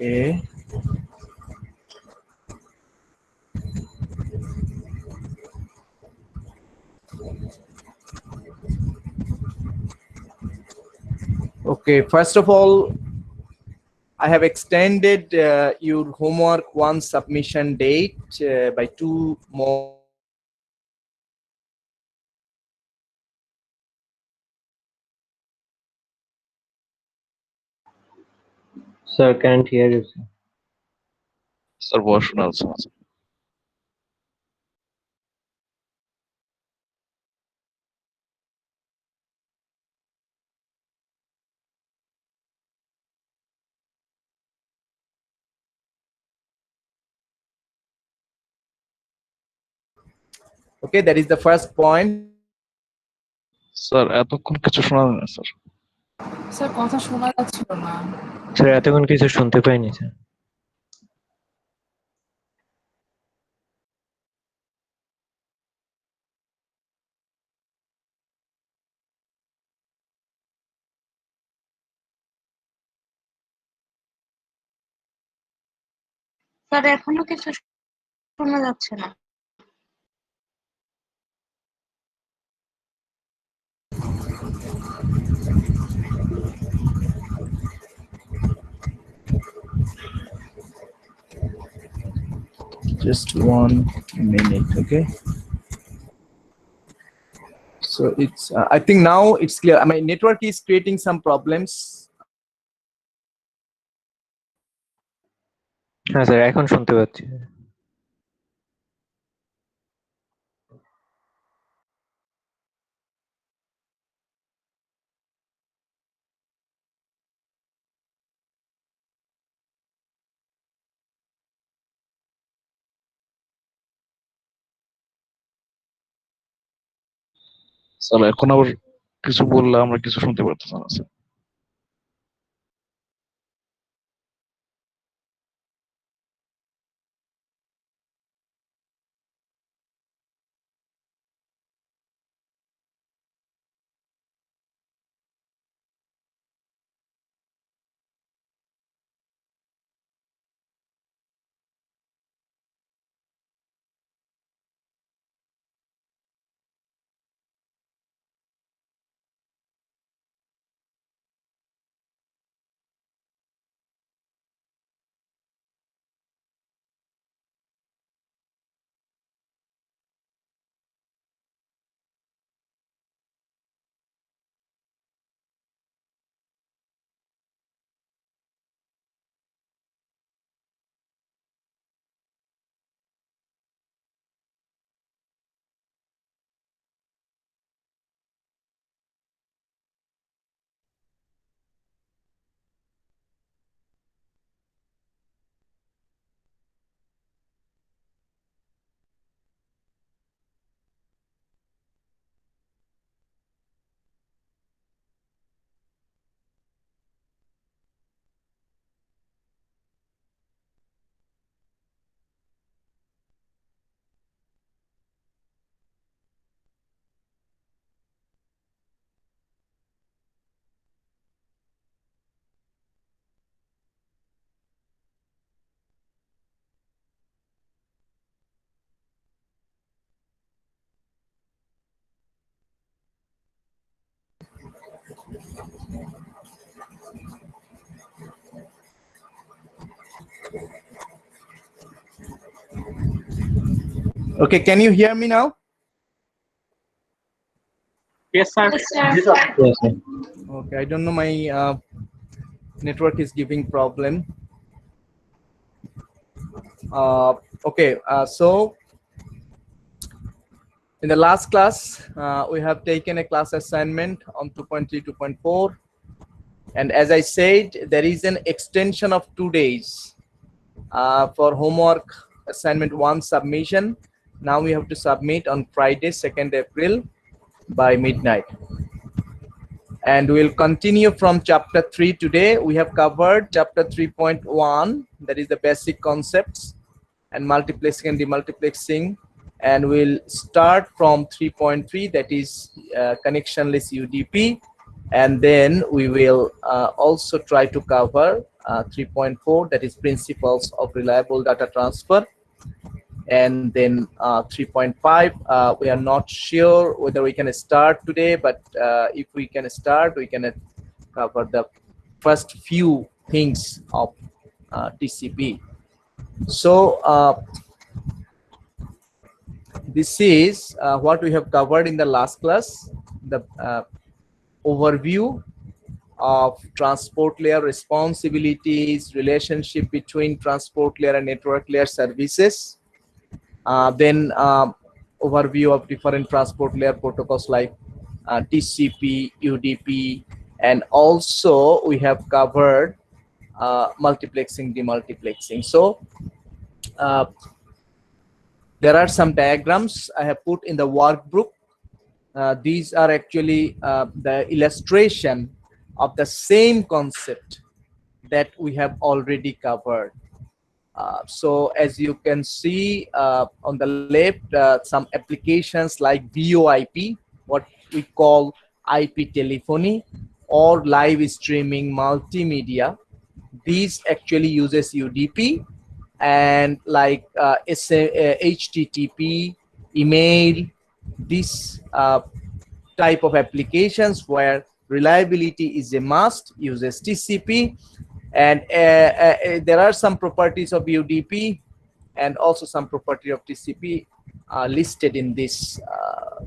Okay. Okay, first of all, I have extended your homework 1 submission date by 2 more. Sir, can't hear you, sir. Sir, version also. Okay, that is the first point. Sir এতক্ষণ কিছু শোনা যায় না sir. Sir কথা শোনা যাচ্ছিল না। Sir এতক্ষণ কিছু শুনতে পাইনি স্যার। স্যার এখনো কিছু শোনা যাচ্ছে না। Just 1 minute, okay? So it's I think now it's clear. My network is creating some problems. হ্যাঁ স্যার, এখন শুনতে পাচ্ছি। স্যার এখন আবার কিছু বললে আমরা কিছু শুনতে পারতেছি না sir. Okay, can you hear me now? Yes, sir. Yes, sir. Yes, sir. Okay, I don't know, my network is giving problem. Okay, so in the last class, we have taken a class assignment on 2.3, 2.4. And as I said, there is an extension of 2 days for homework assignment 1 submission. Now we have to submit on Friday, 2nd April by midnight. And we'll continue from chapter 3 today. We have covered chapter 3.1, that is the basic concepts and multiplexing and demultiplexing. And we'll start from 3.3, that is connectionless UDP. And then we will also try to cover 3.4, that is principles of reliable data transfer. And then 3.5, we are not sure whether we can start today, but if we can start, we can cover the first few things of TCP. So this is what we have covered in the last class, the overview of transport layer responsibilities, relationship between transport layer and network layer services. Then overview of different transport layer protocols like TCP, UDP, and also we have covered multiplexing, demultiplexing. So there are some diagrams I have put in the workbook. These are actually the illustration of the same concept that we have already covered. So as you can see on the left, some applications like VoIP, what we call IP telephony, or live streaming multimedia. These actually uses UDP, and like HTTP, email, this type of applications where reliability is a must uses TCP. And there are some properties of UDP and also some property of TCP listed in this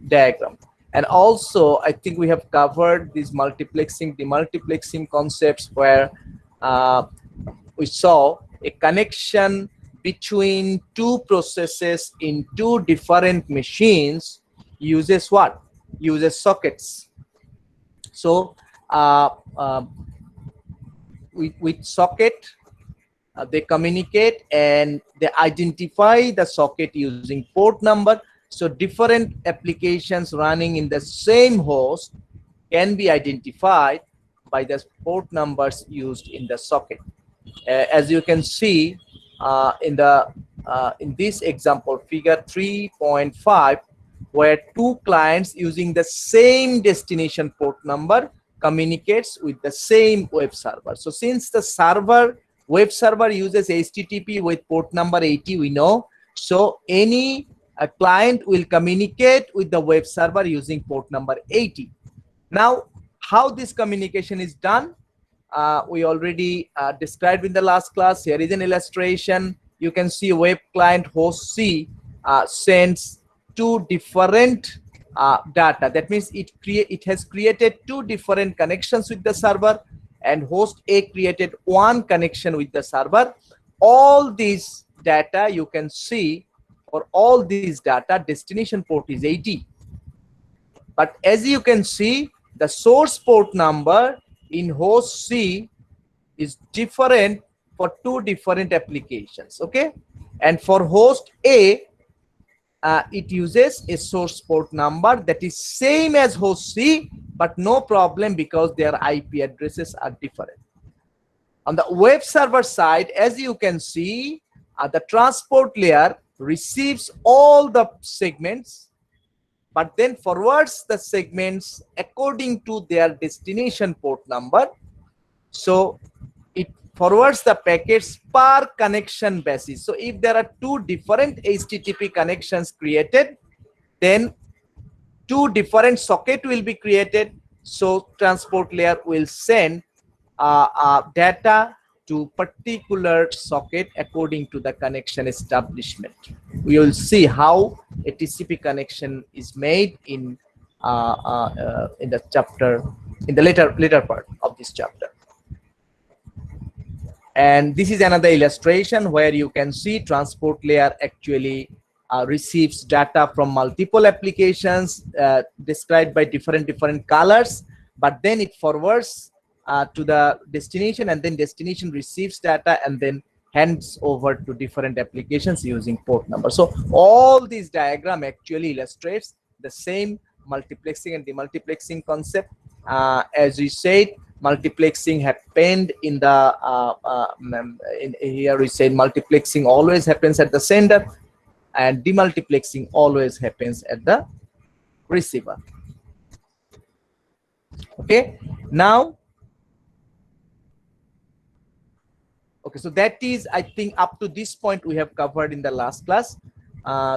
diagram. And also, I think we have covered these multiplexing, demultiplexing concepts where we saw a connection between two processes in two different machines uses what? Uses sockets. So with socket, they communicate and they identify the socket using port number. So different applications running in the same host can be identified by the port numbers used in the socket. As you can see in this example, figure 3.5, where two clients using the same destination port number communicates with the same web server. So since the web server uses HTTP with port number 80, we know, so any client will communicate with the web server using port number 80. Now, how this communication is done, we already described in the last class. Here is an illustration. You can see web client host C sends two different data. That means it has created two different connections with the server, and host A created one connection with the server. All these data you can see, for all these data, destination port is 80. But as you can see, the source port number in host C is different for two different applications. Okay, and for host A, it uses a source port number that is same as host C, but no problem because their IP addresses are different. On the web server side, as you can see, the transport layer receives all the segments, but then forwards the segments according to their destination port number. So it forwards the packets per connection basis. So if there are two different HTTP connections created, then two different socket will be created. So transport layer will send data to particular socket according to the connection establishment. We will see how a TCP connection is made in the chapter, in the later part of this chapter. And this is another illustration where you can see transport layer actually receives data from multiple applications described by different colors, but then it forwards to the destination, and then destination receives data and then hands over to different applications using port number. So all these diagram actually illustrates the same multiplexing and demultiplexing concept. As we said, multiplexing happened in the here we say multiplexing always happens at the sender, and demultiplexing always happens at the receiver. Okay, now Okay, so that is, I think, up to this point we have covered in the last class.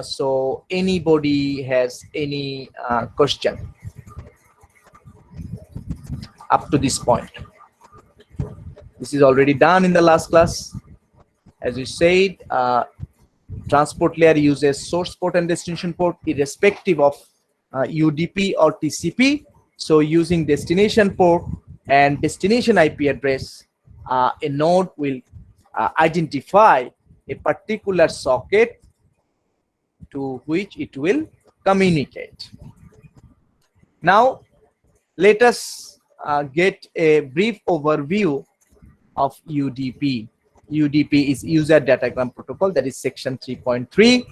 So anybody has any question up to this point? This is already done in the last class. As we said, transport layer uses source port and destination port irrespective of UDP or TCP. So using destination port and destination IP address, a node will identify a particular socket to which it will communicate. Now, let us get a brief overview of UDP. UDP is User Datagram Protocol, that is section 3.3.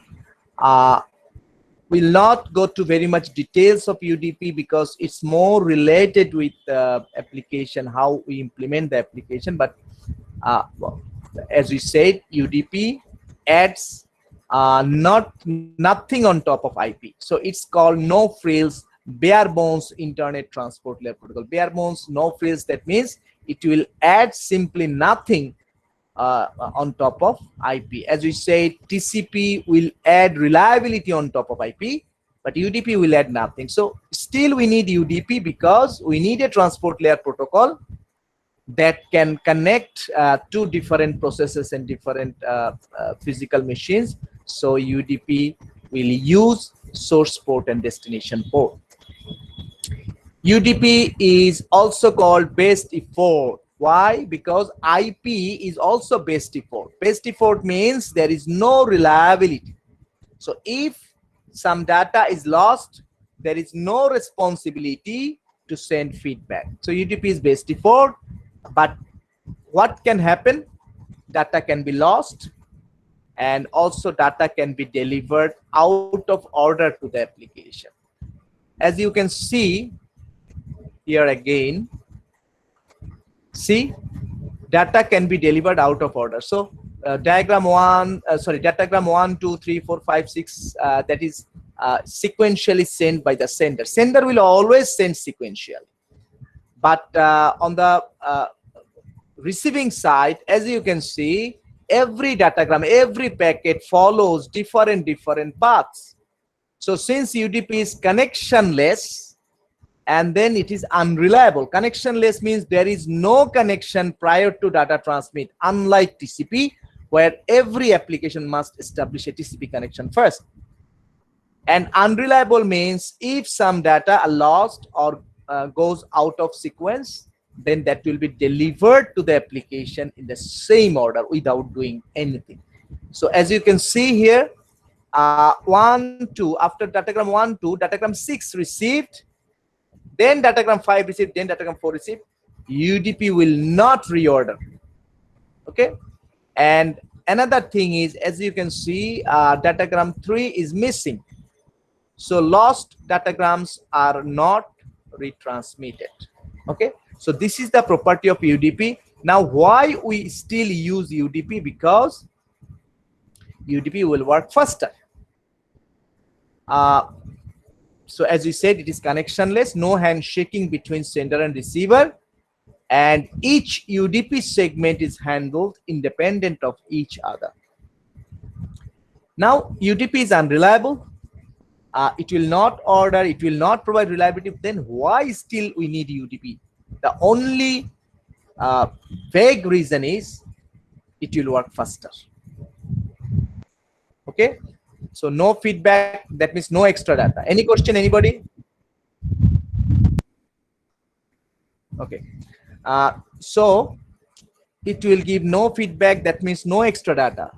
We'll not go to very much details of UDP because it's more related with application, how we implement the application. But well, as we said, UDP adds nothing on top of IP. So it's called no frills, bare bones Internet Transport Layer Protocol. Bare bones, no frills, that means it will add simply nothing on top of IP. As we said, TCP will add reliability on top of IP, but UDP will add nothing. So still we need UDP because we need a transport layer protocol that can connect two different processes and different physical machines. So UDP will use source port and destination port. UDP is also called best effort. Why? Because IP is also best effort. Best effort means there is no reliability. So if some data is lost, there is no responsibility to send feedback. So UDP is best effort, but what can happen? Data can be lost, and also data can be delivered out of order to the application. As you can see here again, see, data can be delivered out of order. So datagram 1, 2, 3, 4, 5, 6, that is sequentially sent by the sender. Sender will always send sequentially. But on the receiving side, as you can see, every datagram, every packet follows different paths. So since UDP is connectionless, and then it is unreliable. Connectionless means there is no connection prior to data transmit, unlike TCP, where every application must establish a TCP connection first. And unreliable means if some data are lost or goes out of sequence, then that will be delivered to the application in the same order without doing anything. So as you can see here, 1, 2, after datagram 1, 2, datagram 6 received, then datagram 5 received, then datagram 4 received. UDP will not reorder. Okay. And another thing is, as you can see, datagram 3 is missing. So lost datagrams are not retransmitted. Okay. So this is the property of UDP. Now, why we still use UDP? Because UDP will work faster. So as we said, it is connectionless, no handshaking between sender and receiver, and each UDP segment is handled independent of each other. Now, UDP is unreliable. It will not order, it will not provide reliability. Then why still we need UDP? The only vague reason is it will work faster. Okay. So no feedback, that means no extra data. Any question, anybody? Okay. So it will give no feedback, that means no extra data.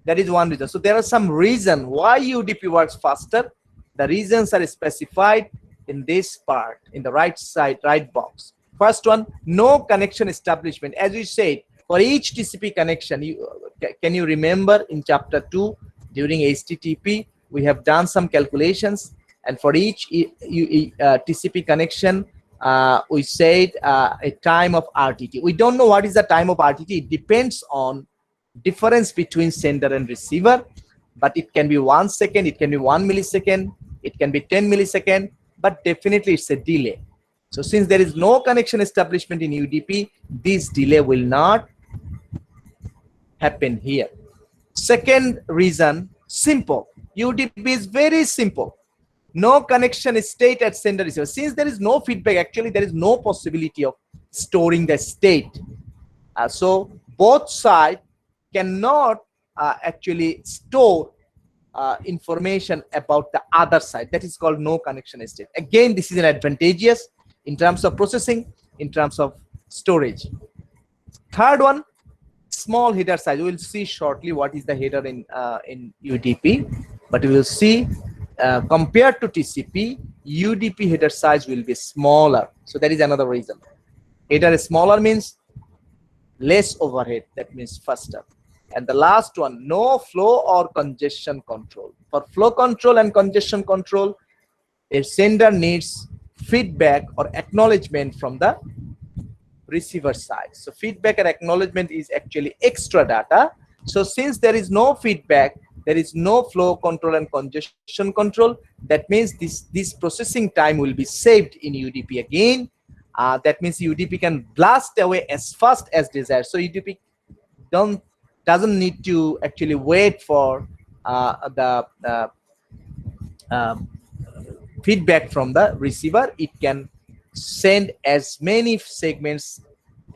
That is one reason. So there are some reasons why UDP works faster. The reasons are specified in this part, in the right side, right box. First one, no connection establishment. As we said, for each TCP connection, can you remember in chapter 2, during HTTP, we have done some calculations, and for each TCP connection, we said a time of RTT. We don't know what is the time of RTT. It depends on difference between sender and receiver, but it can be 1 second, it can be 1 millisecond, it can be 10 milliseconds, but definitely it's a delay. So since there is no connection establishment in UDP, this delay will not happen here. Second reason, simple. UDP is very simple. No connection state at sender receiver. Since there is no feedback, actually there is no possibility of storing the state. So both sides cannot actually store information about the other side. That is called no connection state. Again, this is an advantageous in terms of processing, in terms of storage. Third one, small header size. We will see shortly what is the header in UDP, but we will see compared to TCP, UDP header size will be smaller. So that is another reason. Header is smaller means less overhead. That means faster. And the last one, no flow or congestion control. For flow control and congestion control, a sender needs feedback or acknowledgement from the receiver side. So feedback and acknowledgement is actually extra data. So since there is no feedback, there is no flow control and congestion control. That means this processing time will be saved in UDP again. That means UDP can blast away as fast as desired. So UDP doesn't need to actually wait for the feedback from the receiver. It can send as many segments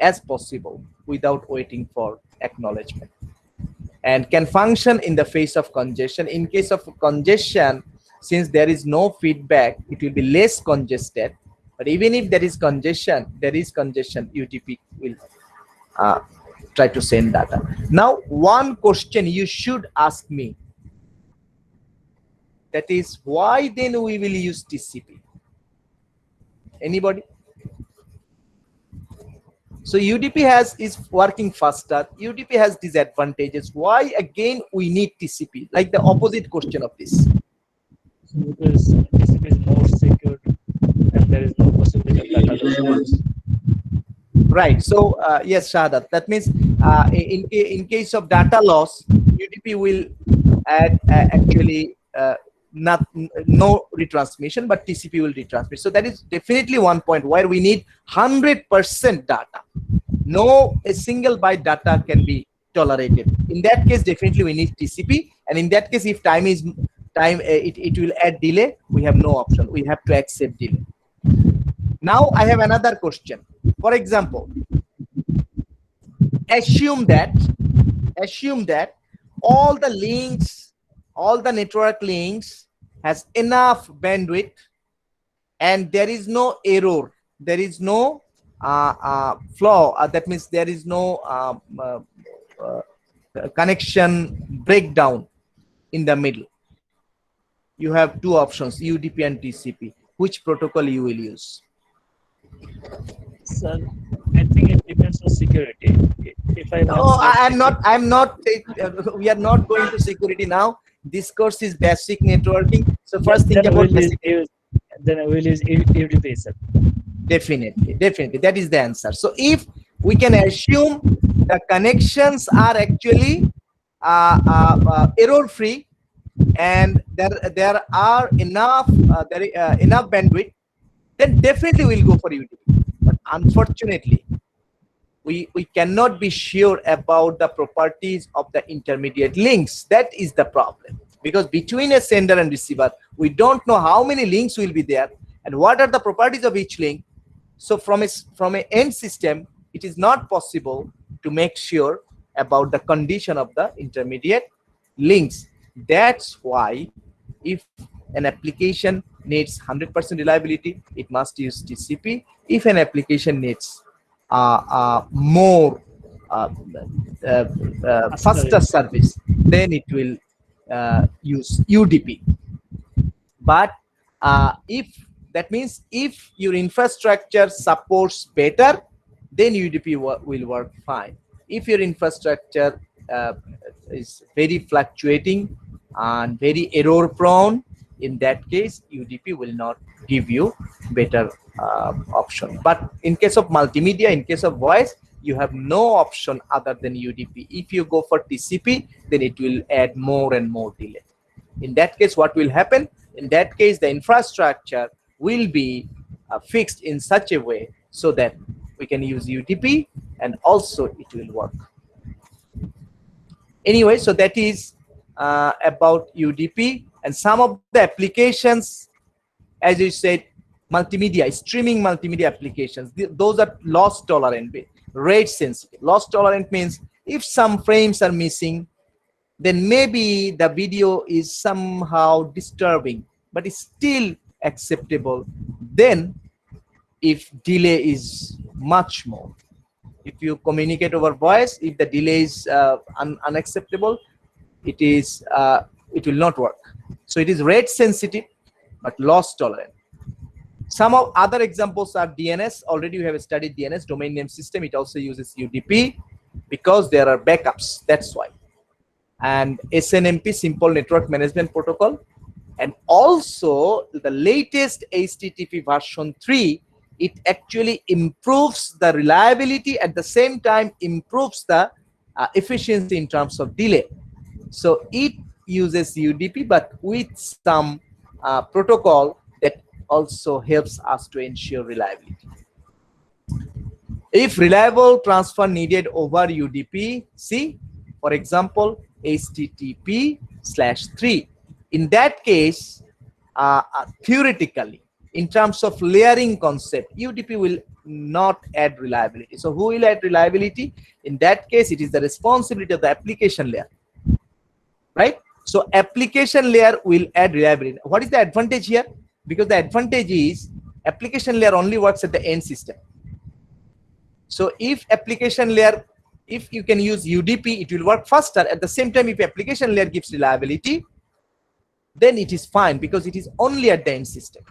as possible without waiting for acknowledgement, and can function in the face of congestion. In case of congestion, since there is no feedback, it will be less congested. But even if there is congestion, UDP will try to send data. Now, one question you should ask me, that is, why then we will use TCP? Anybody? So UDP is working faster. UDP has disadvantages. Why again we need TCP? Like the opposite question of this. So because TCP is more secure and there is no possibility of data loss. Right. So yes, Shahadat. That means in case of data loss, UDP will add actually no retransmission, but TCP will retransmit. So that is definitely one point where we need 100% data. No a single byte data can be tolerated. In that case, definitely we need TCP. And in that case, if it will add delay, we have no option. We have to accept delay. Now I have another question. For example, assume that all the links, all the network links has enough bandwidth and there is no error, there is no flaw, that means there is no connection breakdown in the middle. You have two options, UDP and TCP. Which protocol you will use? So I think it depends on security. If I No, I'm not. We are not going to security now. This course is basic networking. So first think about basic. Then I will use UDP itself. Definitely. That is the answer. So if we can assume the connections are actually error free and there are enough enough bandwidth, then definitely we'll go for UDP. But unfortunately, we cannot be sure about the properties of the intermediate links. That is the problem, because between a sender and receiver, we don't know how many links will be there and what are the properties of each link. So from an end system, it is not possible to make sure about the condition of the intermediate links. That's why if an application needs 100% reliability, it must use TCP. If an application needs more faster service, then it will use UDP. But if that means if your infrastructure supports better, then UDP will work fine. If your infrastructure is very fluctuating and very error prone, in that case UDP will not give you better option. But in case of multimedia, in case of voice, you have no option other than UDP. If you go for TCP, then it will add more and more delay. In that case, what will happen? In that case, the infrastructure will be fixed in such a way so that we can use UDP and also it will work. Anyway, so that is about UDP, and some of the applications, as you said, multimedia, streaming multimedia applications, those are loss tolerant, rate sensitive. Loss tolerant means if some frames are missing, then maybe the video is somehow disturbing, but it's still acceptable. Then if delay is much more, if you communicate over voice, if the delay is unacceptable, it will not work. So it is rate sensitive but loss tolerant. Some of other examples are DNS. Already we have studied DNS, domain name system. It also uses UDP because there are backups, that's why. And SNMP, Simple Network Management Protocol, and also the latest HTTP version 3, it actually improves the reliability, at the same time improves the efficiency in terms of delay. So it uses UDP, but with some protocol that also helps us to ensure reliability. If reliable transfer needed over UDP, see, for example, HTTP/3. In that case, theoretically, in terms of layering concept, UDP will not add reliability. So who will add reliability? In that case, it is the responsibility of the application layer, right? So application layer will add reliability. What is the advantage here? Because the advantage is application layer only works at the end system. So if application layer, if you can use UDP, it will work faster. At the same time, if application layer gives reliability, then it is fine because it is only at the end system.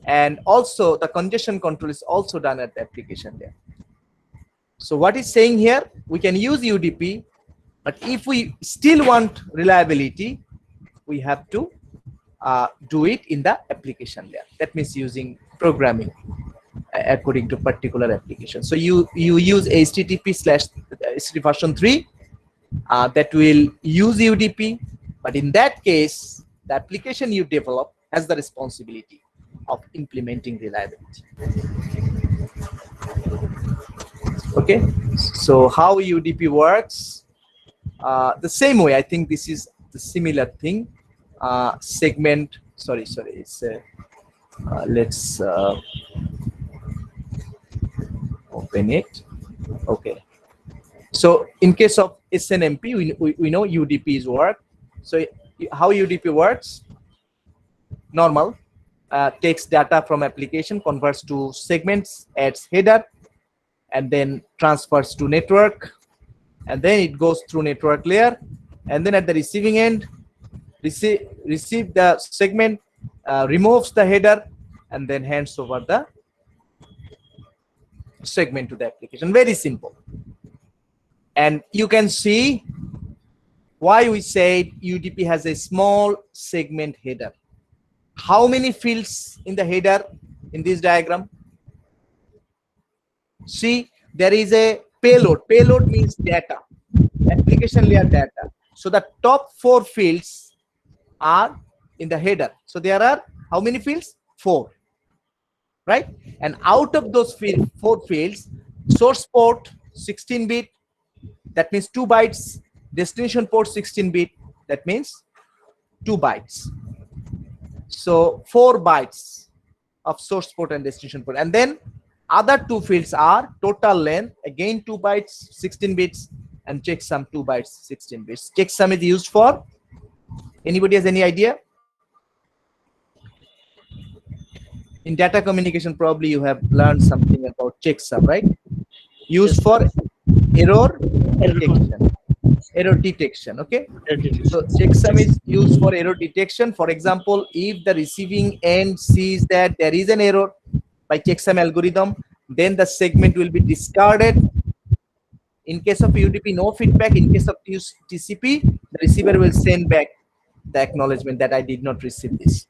And also the congestion control is also done at the application layer. So what is saying here, we can use UDP, but if we still want reliability, we have to do it in the application layer. That means using programming according to particular application. So you use HTTP/HTTP version 3 that will use UDP, but in that case, the application you develop has the responsibility of implementing reliability. Okay, so how UDP works? The same way, I think this is the similar thing. Segment, sorry, it's let's open it. Okay, so in case of SNMP, we know UDP is work. So how UDP works? Normal, takes data from application, converts to segments, adds header, and then transfers to network, and then it goes through network layer, and then at the receiving end, receive the segment, removes the header, and then hands over the segment to the application. Very simple. And you can see why we said UDP has a small segment header. How many fields in the header in this diagram? See, there is a payload. Payload means data, application layer data. So the top 4 fields are in the header. So there are how many fields? 4, right? And out of those 4 fields, source port 16-bit, that means 2 bytes. Destination port 16-bit, that means 2 bytes. So 4 bytes of source port and destination port. And then other 2 fields are total length, again 2 bytes, 16 bits, and checksum 2 bytes, 16 bits. Checksum is used for, anybody has any idea? In data communication, probably you have learned something about checksum, right? Used for error detection. Error detection, okay? So checksum is used for error detection. For example, if the receiving end sees that there is an error by checksum algorithm, then the segment will be discarded. In case of UDP, no feedback. In case of TCP, the receiver will send back the acknowledgement that I did not receive this.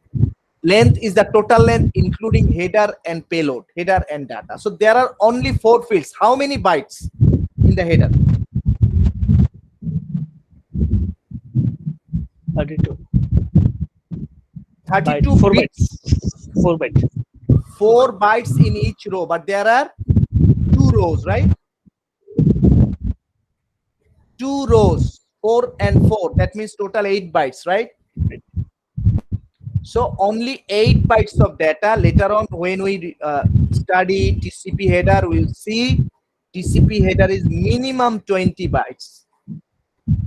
Length is the total length, including header and payload, header and data. So there are only 4 fields. How many bytes in the header? 32. 32 4 bits. bytes. 4 bytes. 4 bytes in each row, but there are 2 rows, right? 2 rows, 4 and 4, that means total 8 bytes, right? So only 8 bytes of data. Later on, when we study TCP header, we'll see TCP header is minimum 20 bytes.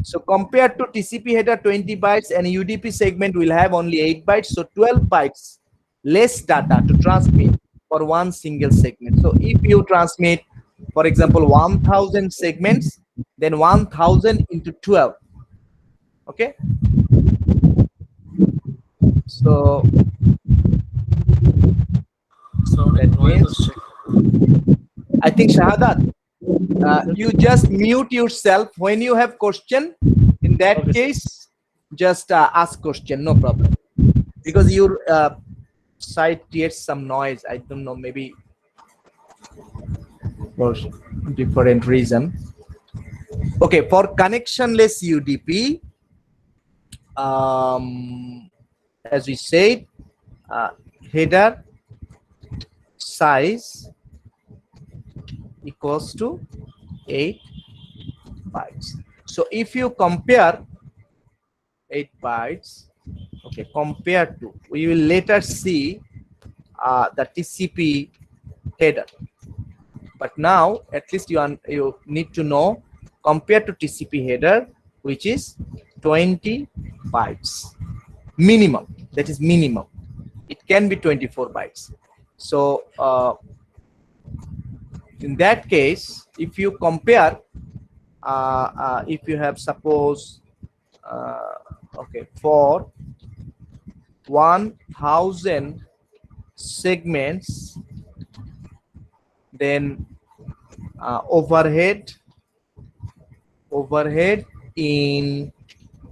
So compared to TCP header 20 bytes, and UDP segment will have only 8 bytes, so 12 bytes less data to transmit for one single segment. So if you transmit, for example, 1000 segments, then 1000 into 12. Okay. So that means, I think Shahadat, you just mute yourself when you have question. In that Okay, sir. case, just ask question, no problem. Because your side creates some noise. I don't know, maybe for different reason. Okay, for connectionless UDP, as we said, header size equals to 8 bytes. So if you compare 8 bytes, okay, compared to, we will later see the TCP header. But now, at least you need to know, compared to TCP header, which is 20 bytes minimum. That is minimum. It can be 24 bytes. So in that case, if you compare, if you have, suppose, okay, for 1000 segments, then overhead in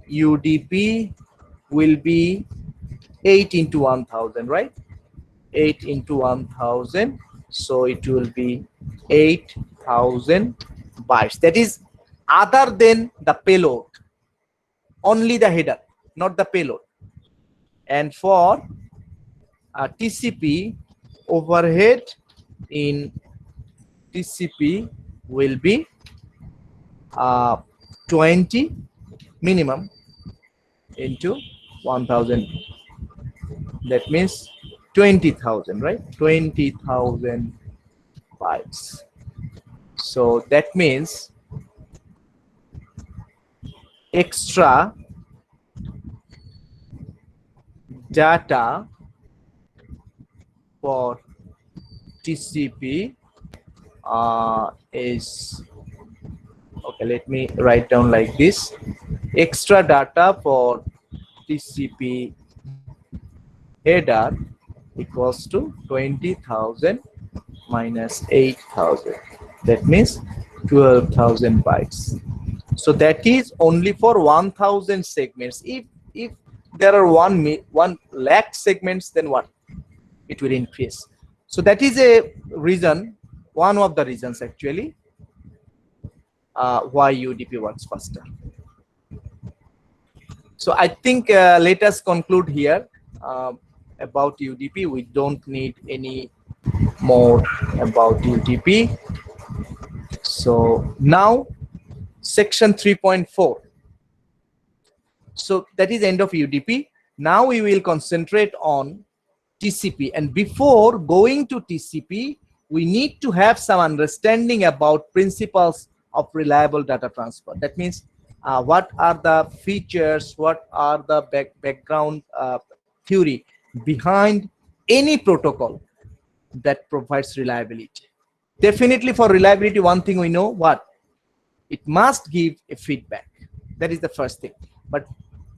UDP will be 8 into 1000, right? 8 into 1000, so it will be 8000 bytes. That is other than the payload, only the header, not the payload. And for TCP, overhead in TCP will be 20 minimum into 1000. That means 20,000, right? 20,000 bytes. So that means extra data for TCP is, okay, let me write down like this. Extra data for TCP header equals to 20,000 minus 8,000. That means 12,000 bytes. So that is only for 1000 segments. If there are 1 lakh segments, then what? It will increase. So that is a reason, one of the reasons actually, why UDP works faster. So I think let us conclude here about UDP. We don't need any more about UDP. So now section 3.4. So that is end of UDP. Now we will concentrate on TCP. And before going to TCP, we need to have some understanding about principles of reliable data transfer. That means what are the features, what are the background theory behind any protocol that provides reliability. Definitely for reliability, one thing we know, what? It must give a feedback. That is the first thing. But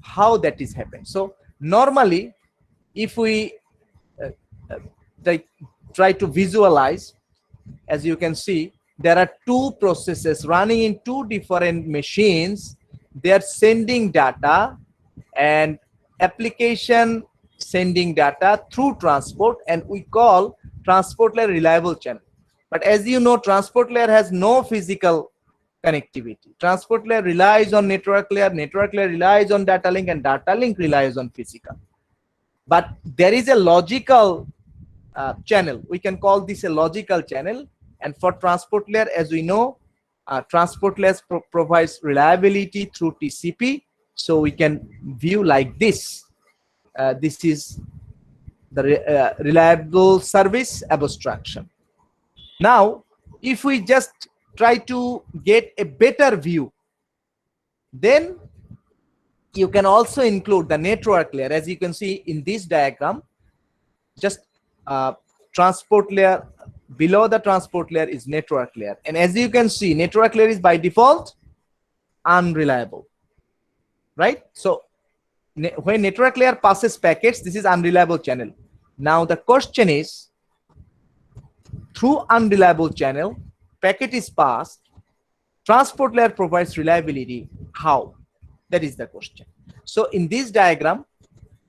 how that is happened? So normally, if we try to visualize, as you can see, there are two processes running in two different machines. They are sending data, and application sending data through transport, and we call transport layer reliable channel. But as you know, transport layer has no physical connectivity. Transport layer relies on network layer relies on data link, and data link relies on physical. But there is a logical channel. We can call this a logical channel. And for transport layer, as we know, transport layer provides reliability through TCP. So we can view like this. This is the reliable service abstraction. Now, if we just try to get a better view, then you can also include the network layer. As you can see in this diagram, just transport layer, below the transport layer is network layer. And as you can see, network layer is by default unreliable, right? So when network layer passes packets, this is unreliable channel. Now the question is, through unreliable channel, packet is passed, transport layer provides reliability. How? That is the question. So in this diagram,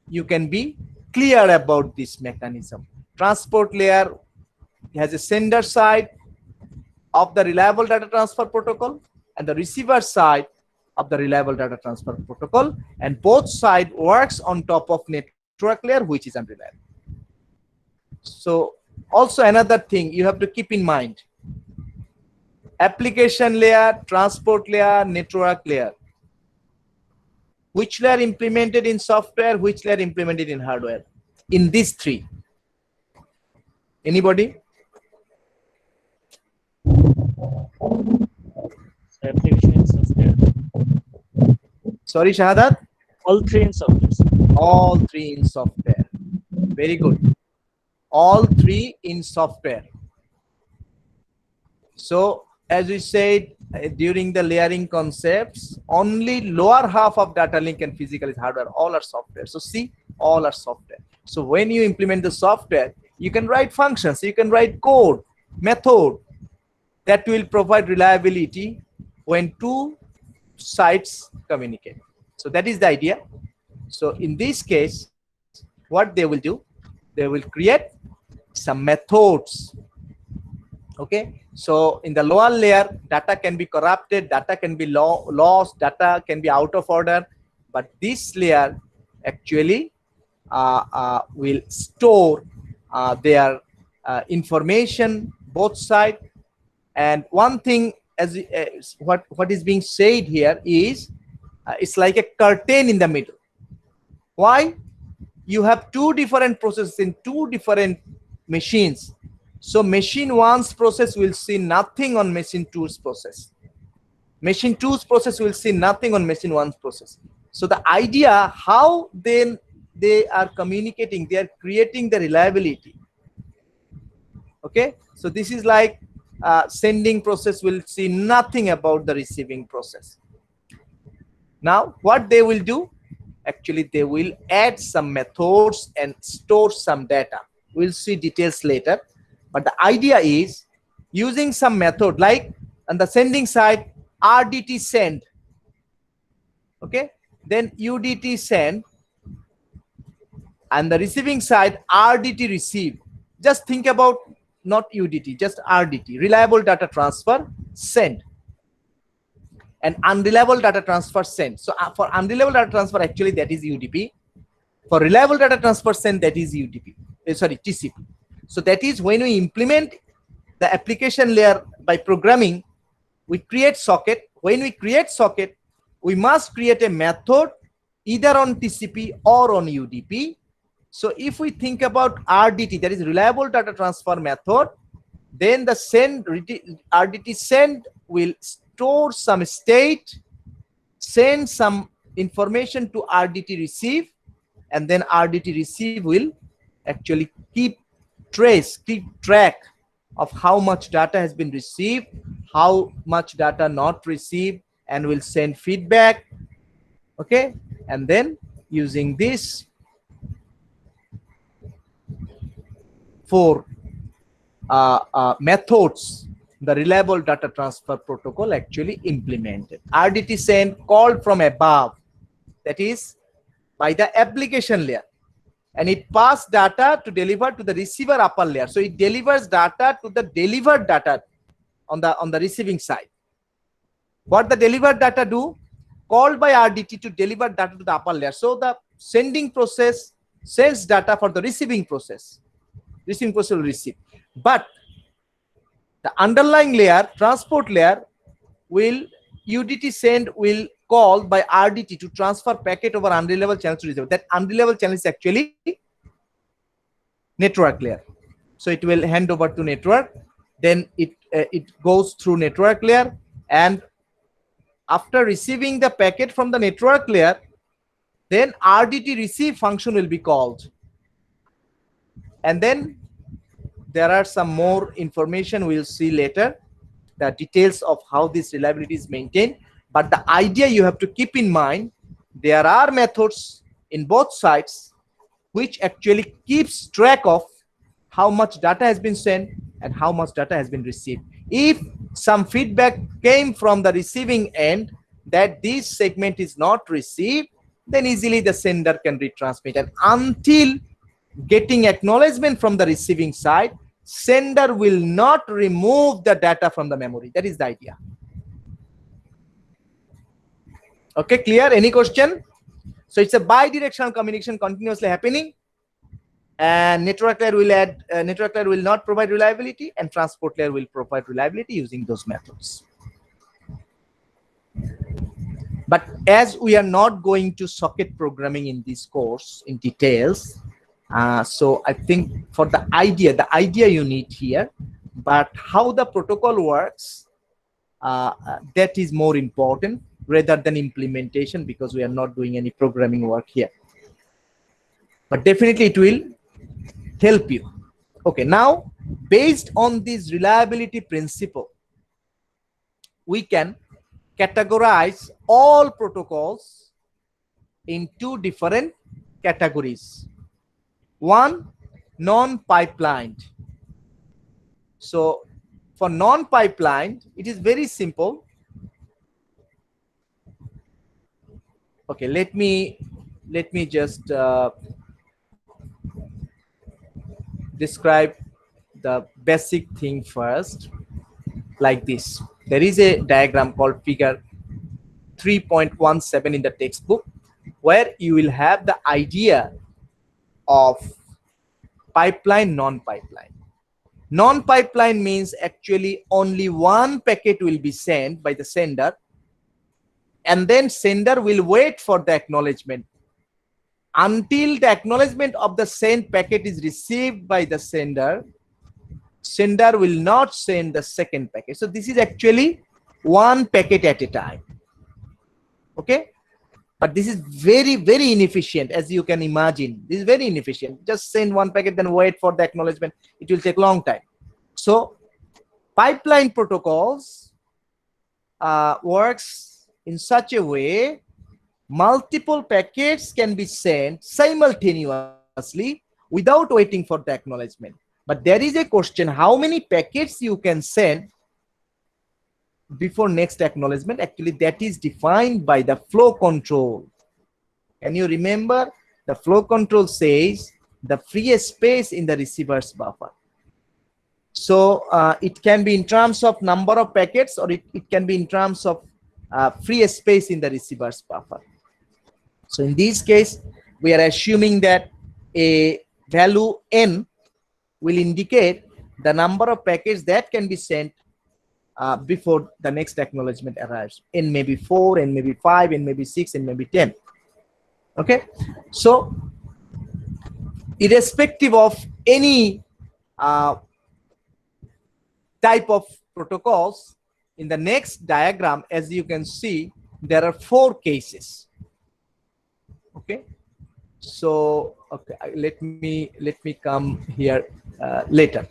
you can be clear about this mechanism. Transport layer has a sender side of the reliable data transfer protocol and the receiver side of the reliable data transfer protocol, and both side works on top of network layer, which is unreliable. So also another thing you have to keep in mind: application layer, transport layer, network layer. Which layer implemented in software, which layer implemented in hardware? In these three. Anybody? Application and software. Sorry, Shahadat? All three in software. All three in software. Very good. All three in software. So as we said during the layering concepts, only lower half of data link and physical is hardware. All are software. So see, all are software. So when you implement the software, you can write functions, you can write code, method that will provide reliability when two sides communicate. So that is the idea. So in this case, what they will do, they will create some methods. Okay, so in the lower layer, data can be corrupted, data can be lost, data can be out of order, but this layer actually will store their information both sides. And one thing, as what is being said here is it's like a curtain in the middle. Why? You have two different processes in two different machines. So machine 1's process will see nothing on machine 2's process. Machine 2's process will see nothing on machine 1's process. So the idea how then they are communicating, they are creating the reliability. Okay, so this is like sending process will see nothing about the receiving process. Now what they will do, actually they will add some methods and store some data. We'll see details later. But the idea is using some method like on the sending side, RDT send, okay, then UDT send, and the receiving side, RDT receive. Just think about not UDT, just RDT, reliable data transfer send, and unreliable data transfer send. So for unreliable data transfer, actually that is UDP. For reliable data transfer send, that is UDP. Sorry, TCP. So that is when we implement the application layer by programming, we create socket. When we create socket, we must create a method either on TCP or on UDP. So if we think about RDT, that is reliable data transfer method, then the send RDT send will store some state, send some information to RDT receive, and then RDT receive will actually keep track of how much data has been received, how much data not received, and will send feedback. Okay, and then using this for methods, the reliable data transfer protocol actually implemented. RDT send called from above, that is by the application layer, and it passes data to deliver to the receiver upper layer. So it delivers data to the delivered data on the receiving side. What the delivered data do? Called by RDT to deliver data to the upper layer. So the sending process sends data for the receiving process. Receiving process will receive. But the underlying layer, transport layer, will UDT send will call by RDT to transfer packet over unreliable channel to receiver. That unreliable channel is actually network layer. So it will hand over to network, then it goes through network layer, and after receiving the packet from the network layer, then RDT receive function will be called. And then there are some more information we'll see later, the details of how this reliability is maintained. But the idea you have to keep in mind, there are methods in both sides which actually keeps track of how much data has been sent and how much data has been received. If some feedback came from the receiving end that this segment is not received, then easily the sender can retransmit. And until getting acknowledgement from the receiving side, sender will not remove the data from the memory. That is the idea. Okay, clear? Any question? So it's a bi-directional communication continuously happening, and network layer will not provide reliability, and transport layer will provide reliability using those methods. But as we are not going to socket programming in this course in details, so I think for the idea you need here, but how the protocol works, that is more important rather than implementation, because we are not doing any programming work here. But definitely it will help you. Okay, now based on this reliability principle, we can categorize all protocols in two different categories. One, non-pipelined. So for non-pipelined, it is very simple. Okay, let me just describe the basic thing first, like this. There is a diagram called figure 3.17 in the textbook, where you will have the idea of pipeline, non-pipeline. Non-pipeline means actually only one packet will be sent by the sender, and then sender will wait for the acknowledgement. Until the acknowledgement of the sent packet is received by the sender, sender will not send the second packet. So this is actually one packet at a time. Okay, but this is very, very inefficient, as you can imagine. This is very inefficient. Just send one packet, then wait for the acknowledgement. It will take a long time. So pipeline protocols works in such a way, multiple packets can be sent simultaneously without waiting for the acknowledgement. But there is a question, how many packets you can send before next acknowledgement? Actually, that is defined by the flow control. Can you remember? The flow control says the free space in the receiver's buffer. So it can be in terms of number of packets, or it can be in terms of free space in the receiver's buffer. So in this case, we are assuming that a value n will indicate the number of packets that can be sent before the next acknowledgement arrives. N may be 4, n may be 5, n may be 6, n may be 10. Okay, so irrespective of any type of protocols, in the next diagram, as you can see, there are 4 cases. Okay, so okay, let me come here later.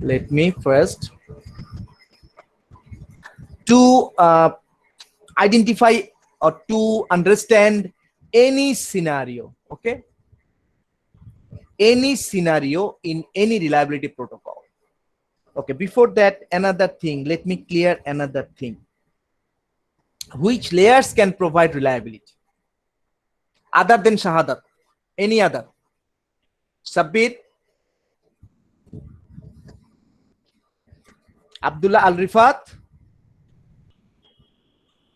Let me first to identify or to understand any scenario. Okay, any scenario in any reliability protocol. Okay, before that, another thing, let me clear another thing. Which layers can provide reliability other than Shahadat? Any other? Sabir, Abdullah Al Rifat,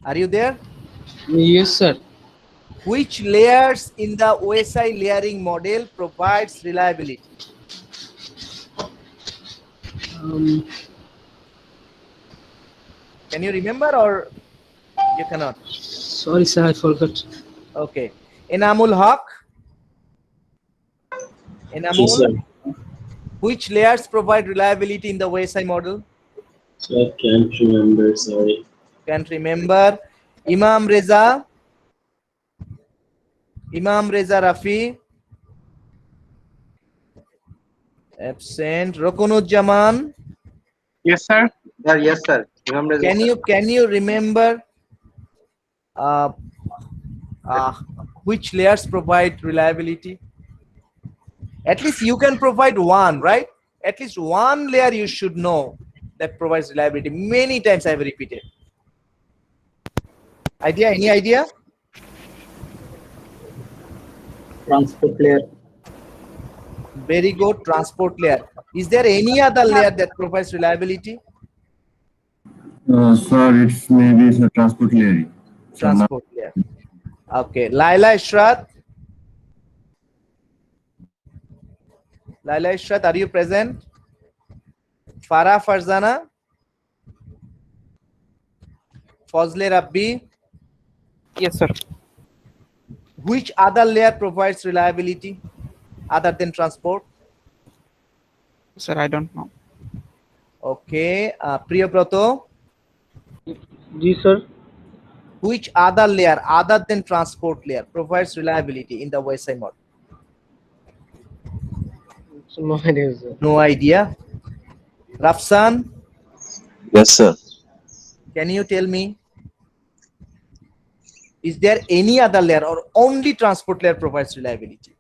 are you there? Yes, sir. Which layers in the OSI layering model provides reliability? Can you remember or you cannot? Sorry, sir, I forgot. Okay. Enamul Haq. Enamul, which layers provide reliability in the OSI model? So I can't remember, sorry. Can't remember. Imam Reza. Imam Reza Rafi. Absent. Rokunujjaman. Yes, sir. Yes, sir. Imam Reza. Can you remember uh, which layers provide reliability? At least you can provide one, right? At least one layer you should know that provides reliability. Many times I have repeated. Idea? Any idea? Transport layer. Very good. Transport layer. Is there any other layer that provides reliability? Sir, it's maybe it's a transport layer. Transport layer. Okay. Laila Ishrat. Laila Ishrat, are you present? Farah Farzana. Fazle Rabbi. Yes, sir. Which other layer provides reliability other than transport? Sir, I don't know. Okay. Priyabrato. Ji sir. Which other layer other than transport layer provides reliability in the OSI model? No idea, sir. No idea. Rafsan, Yes, sir. can you tell me? Is there any other layer or only transport layer provides reliability?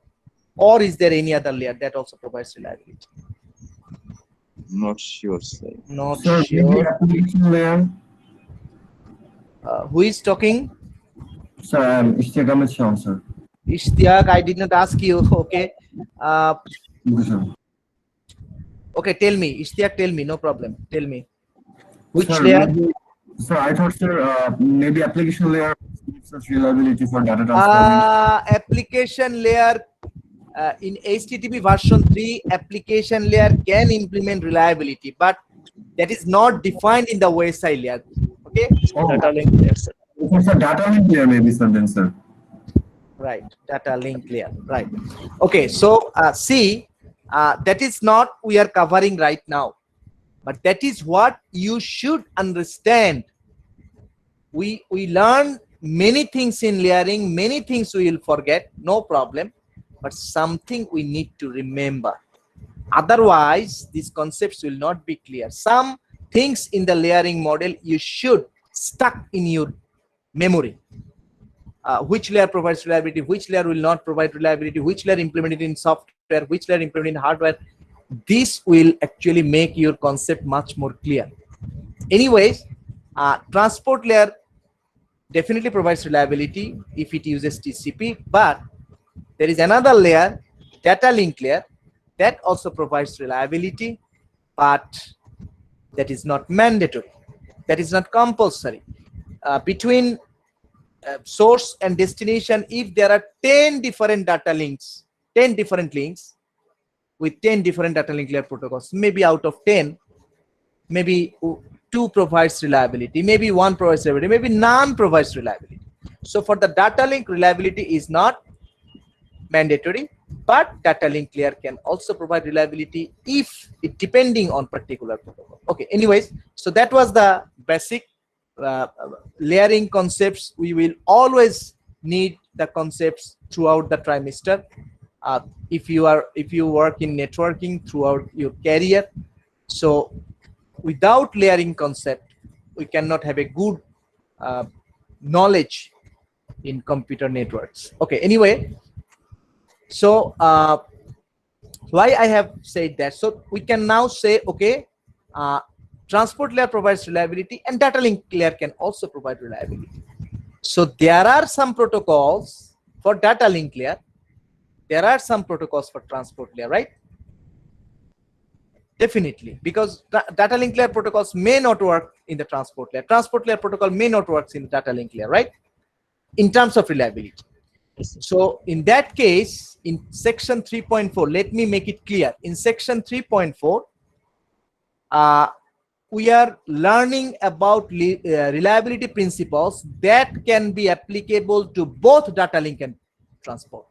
Or is there any other layer that also provides reliability? Not sure, sir. Not Sir, maybe sure. application layer. Who is talking? Sir, I'm Ishtiaq Ahmed Shah, sir. Ishtiaq, I did not ask you. Okay. Okay, sir. Okay, tell me. Ishtiaq, tell me. No problem. Tell me. Which Sir, layer? maybe, sir, I thought, sir, maybe application layer gives us reliability for data transfer. Application layer in HTTP version 3, application layer can implement reliability, but that is not defined in the OSI layer. Okay. Data link layer, sir. It's a data link layer, maybe, sir, then, sir. Right. Data link layer. Right. Okay. So see, that is not we are covering right now, but that is what you should understand. We learn many things in layering, many things we will forget, no problem, but something we need to remember. Otherwise, these concepts will not be clear. Some things in the layering model you should stuck in your memory. Which layer provides reliability, which layer will not provide reliability, which layer implemented in software, which layer implemented in hardware. This will actually make your concept much more clear. Anyways, transport layer definitely provides reliability if it uses TCP, but there is another layer, data link layer, that also provides reliability, but that is not mandatory. That is not compulsory. Between source and destination, if there are 10 different data links, 10 different links with 10 different data link layer protocols, maybe out of 10, maybe 2 provides reliability, maybe 1 provides reliability, maybe none provides reliability. So for the data link, reliability is not mandatory, but data link layer can also provide reliability if it depending on particular protocol. Okay, anyways, so that was the basic layering concepts. We will always need the concepts throughout the trimester. If you work in networking throughout your career, so without layering concept, we cannot have a good knowledge in computer networks. Okay, anyway, so why I have said that, so we can now say, okay, transport layer provides reliability and data link layer can also provide reliability. So there are some protocols for data link layer, there are some protocols for transport layer, right? Definitely, because data link layer protocols may not work in the transport layer protocol may not work in the data link layer, right, in terms of reliability. So in that case, in section 3.4, let me make it clear. In section 3.4, we are learning about reliability principles that can be applicable to both data link and transport.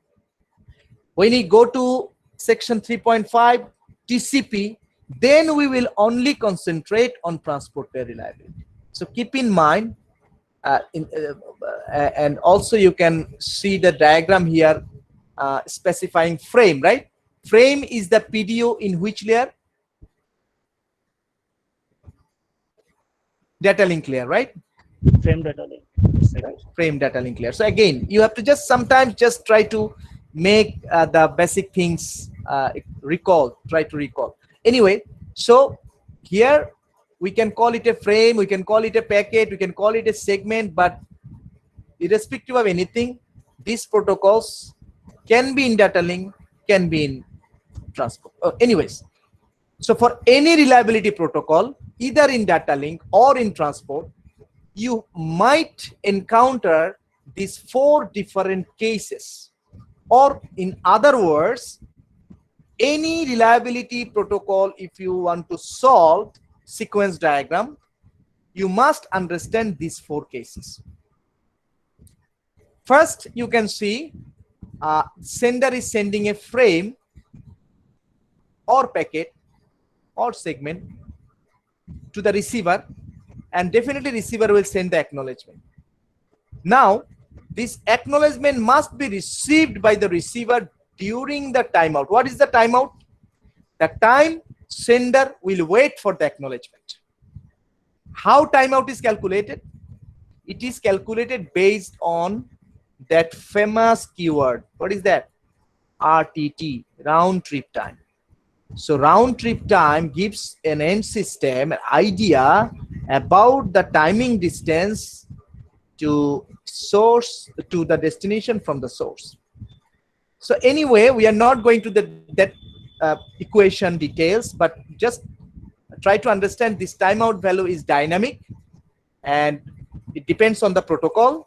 When we go to section 3.5 TCP, then we will only concentrate on transport pair reliability. So keep in mind, and also you can see the diagram here specifying frame, right? Frame is the PDO in which layer? Data link layer, right? Frame data link. Frame data link layer. So again, you have to just sometimes just try to make the basic things try to recall. Anyway, so here we can call it a frame, we can call it a packet, we can call it a segment, but irrespective of anything, these protocols can be in data link, can be in transport. Anyways, so for any reliability protocol, either in data link or in transport, you might encounter these 4 different cases. Or in other words, any reliability protocol, if you want to solve sequence diagram, you must understand these 4 cases. First, you can see sender is sending a frame or packet or segment to the receiver, and definitely receiver will send the acknowledgement. Now, this acknowledgement must be received by the receiver during the timeout. What is the timeout? The time sender will wait for the acknowledgement. How timeout is calculated? It is calculated based on that famous keyword. What is that? RTT, round trip time. So round trip time gives an end system an idea about the timing distance to source to the destination from the source. So anyway, we are not going to that equation details, but just try to understand this timeout value is dynamic and it depends on the protocol.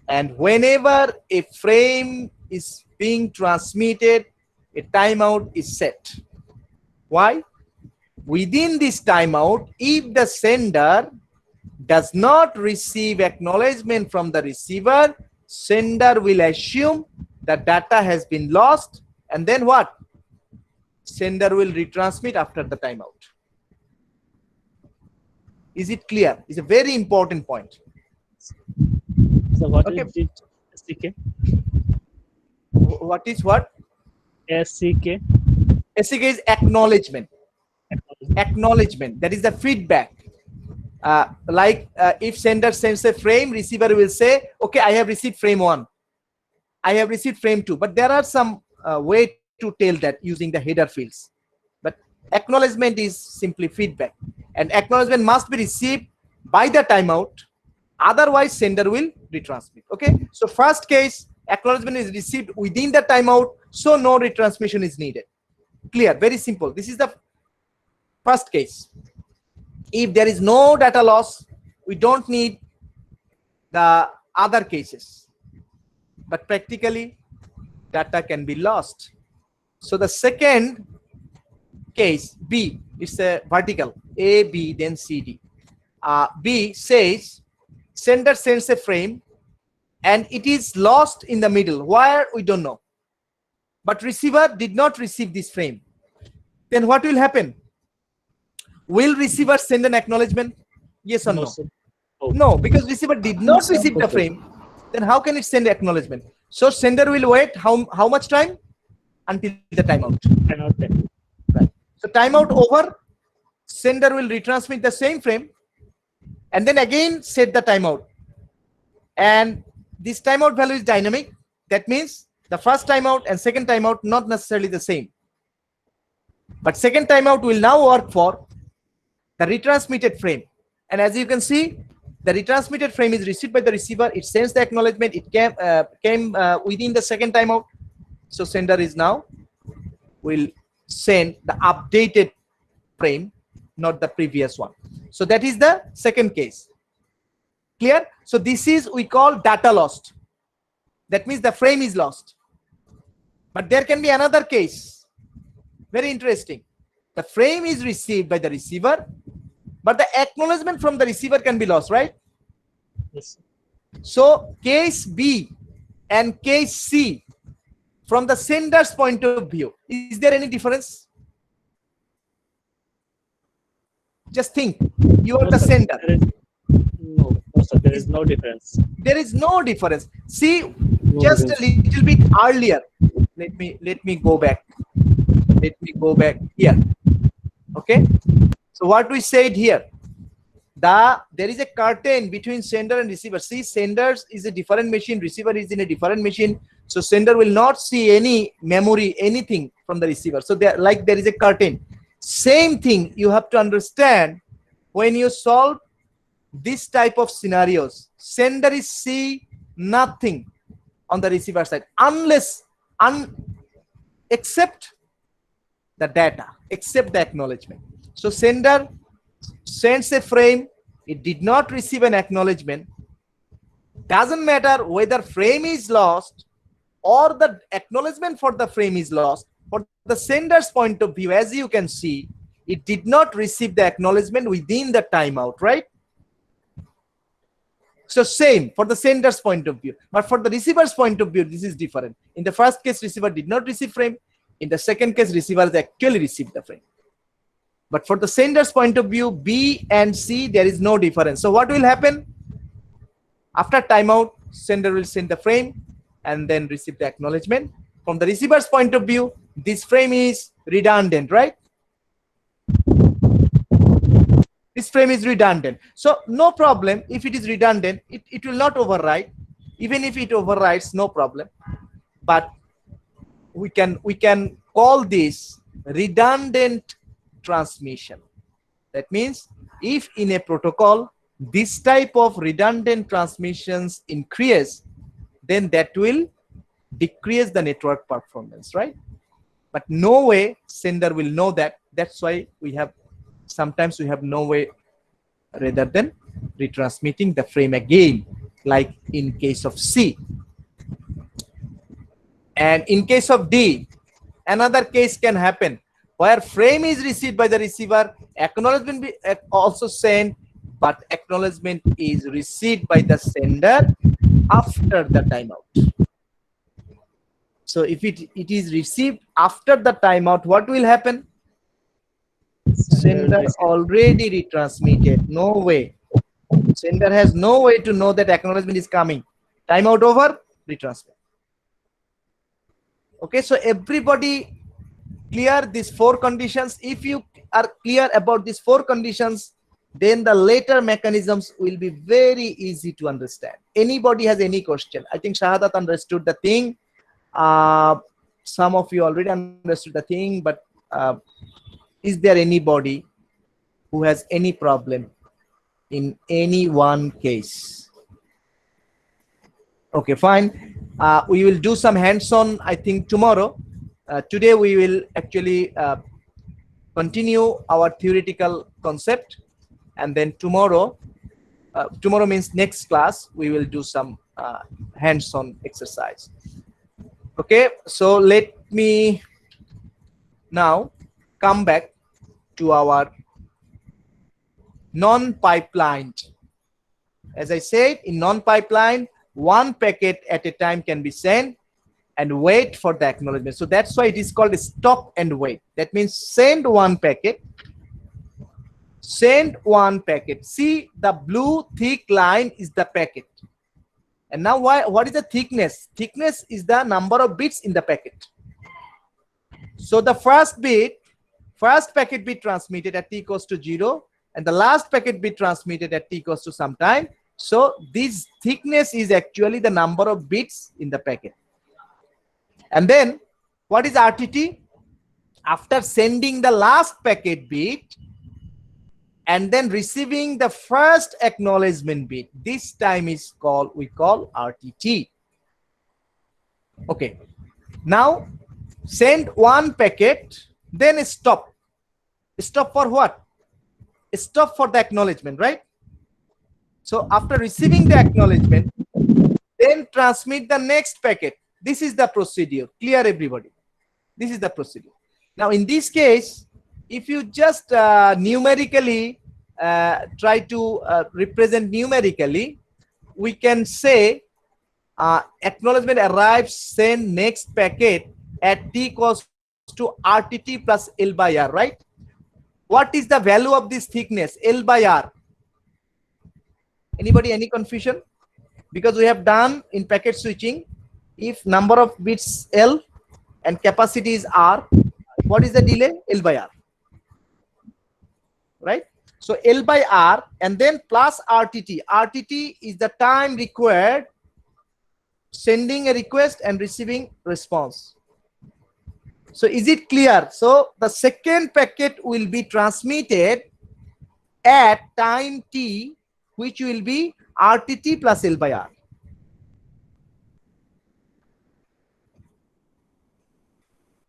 And whenever a frame is being transmitted, a timeout is set. Why? Within this timeout, if the sender does not receive acknowledgement from the receiver, sender will assume the data has been lost, and then what? Sender will retransmit after the timeout. Is it clear? It's a very important point. So what Okay. is it? SCK? What is what? SCK? SCK is acknowledgement. Acknowledgement. That is the feedback. If sender sends a frame, receiver will say, okay, I have received frame 1. I have received frame 2. But there are some way to tell that using the header fields. But acknowledgement is simply feedback. And acknowledgement must be received by the timeout. Otherwise, sender will retransmit. Okay. So first case, acknowledgement is received within the timeout. So no retransmission is needed. Clear. Very simple. This is the first case. If there is no data loss, we don't need the other cases. But practically, data can be lost. So the second case, B, it's a vertical, A, B, then C, D. B says, sender sends a frame and it is lost in the middle. Where? We don't know. But receiver did not receive this frame. Then what will happen? Will receiver send an acknowledgement? Yes or no? sir. No, because receiver did not receive the frame. Then how can it send acknowledgement? So sender will wait how much time? Until the timeout. Cannot tell. Right. So timeout over, sender will retransmit the same frame and then again set the timeout. And this timeout value is dynamic. That means the first timeout and second timeout not necessarily the same. But second timeout will now work for the retransmitted frame. And as you can see, the retransmitted frame is received by the receiver. It sends the acknowledgement. It came within the second timeout. So sender is now will send the updated frame, not the previous one. So that is the second case. Clear? So this is we call data lost. That means the frame is lost. But there can be another case. Very interesting. The frame is received by the receiver but the acknowledgement from the receiver can be lost, right? Yes. So case B and case C, from the sender's point of view, is there any difference? Just think, you are No, the sir, sender. no, sir, there is no difference. There is no difference. See, No just a difference. little bit earlier. Let me go back. Let me go back here. Okay. So what we said here, there is a curtain between sender and receiver. See, sender is a different machine, receiver is in a different machine. So sender will not see any memory, anything from the receiver. So there is a curtain. Same thing you have to understand when you solve this type of scenarios. Sender is see nothing on the receiver side unless except the data, except the acknowledgement. So sender sends a frame, it did not receive an acknowledgement. Doesn't matter whether frame is lost or the acknowledgement for the frame is lost. For the sender's point of view, as you can see, it did not receive the acknowledgement within the timeout, right? So same for the sender's point of view, but for the receiver's point of view, this is different. In the first case, receiver did not receive frame. In the second case, receiver has actually received the frame. But for the sender's point of view, B and C, there is no difference. So what will happen? After timeout, sender will send the frame and then receive the acknowledgement. From the receiver's point of view, this frame is redundant, right? This frame is redundant. So no problem if it is redundant, it will not overwrite. Even if it overwrites, no problem. But we can call this redundant transmission. That means if in a protocol this type of redundant transmissions increase, then that will decrease the network performance, right? But no way sender will know that. That's why sometimes we have no way rather than retransmitting the frame again, like in case of C. And in case of D, another case can happen where frame is received by the receiver, acknowledgement be also sent, but acknowledgement is received by the sender after the timeout. So if it is received after the timeout, what will happen? Sender already retransmitted. No way. Sender has no way to know that acknowledgement is coming. Timeout over, retransmit. Okay, so everybody clear these 4 conditions. If you are clear about these 4 conditions, then the later mechanisms will be very easy to understand. Anybody has any question? I think Shahadat understood the thing. Some of you already understood the thing, but is there anybody who has any problem in any one case? Okay, fine. We will do some hands-on, I think, tomorrow. Today we will actually continue our theoretical concept, and then tomorrow means next class, we will do some hands-on exercise. Okay, so let me now come back to our non-pipelined. As I said, in non-pipeline, 1 packet at a time can be sent and wait for the acknowledgement. So that's why it is called a stop and wait. That means send 1 packet, send 1 packet. See, the blue thick line is the packet. And now what is the thickness? Thickness is the number of bits in the packet. So the first packet bit transmitted at t equals to 0, and the last packet bit transmitted at t equals to some time. So this thickness is actually the number of bits in the packet. And then what is RTT? After sending the last packet bit and then receiving the first acknowledgement bit, this time is we call RTT. Okay. Now send 1 packet, then stop. Stop for what? Stop for the acknowledgement, right? So after receiving the acknowledgement, then transmit the next packet. This is the procedure. Clear, everybody? This is the procedure. Now in this case, if you just numerically try to represent numerically, we can say acknowledgement arrives, send next packet at t equals to RTT plus L by R, right? What is the value of this thickness, L by R? Anybody, any confusion? Because we have done in packet switching, if number of bits L and capacity is R, what is the delay? L by R, right? So L by R and then plus RTT. RTT is the time required sending a request and receiving response. So is it clear? So the second packet will be transmitted at time t, which will be RTT plus L by R.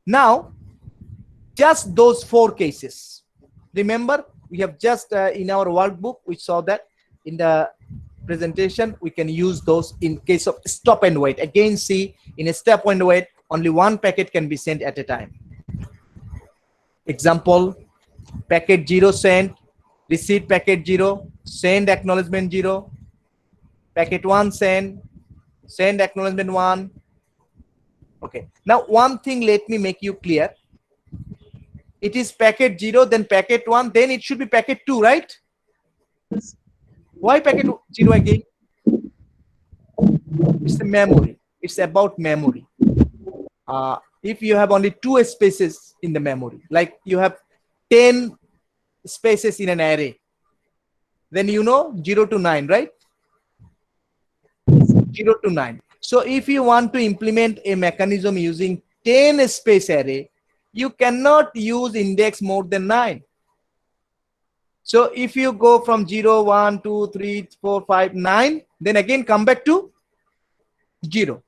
Now, just those 4 cases. Remember, we have just in our workbook, we saw that in the presentation, we can use those in case of stop and wait. Again, see, in a stop and wait, only one packet can be sent at a time. Example, packet 0 sent, receive packet 0, send acknowledgement 0, packet 1 send, send acknowledgement 1. Okay, now one thing, let me make you clear. It is packet 0, then packet 1, then it should be packet 2, right? Why packet 0 again? It's the memory. It's about memory. If you have only 2 spaces in the memory, like you have 10 spaces in an array, then you know 0 to 9, right? 0 to 9. So if you want to implement a mechanism using 10 space array, you cannot use index more than 9. So if you go from 0, 1, 2, 3, 4, 5, 9, then again come back to 0.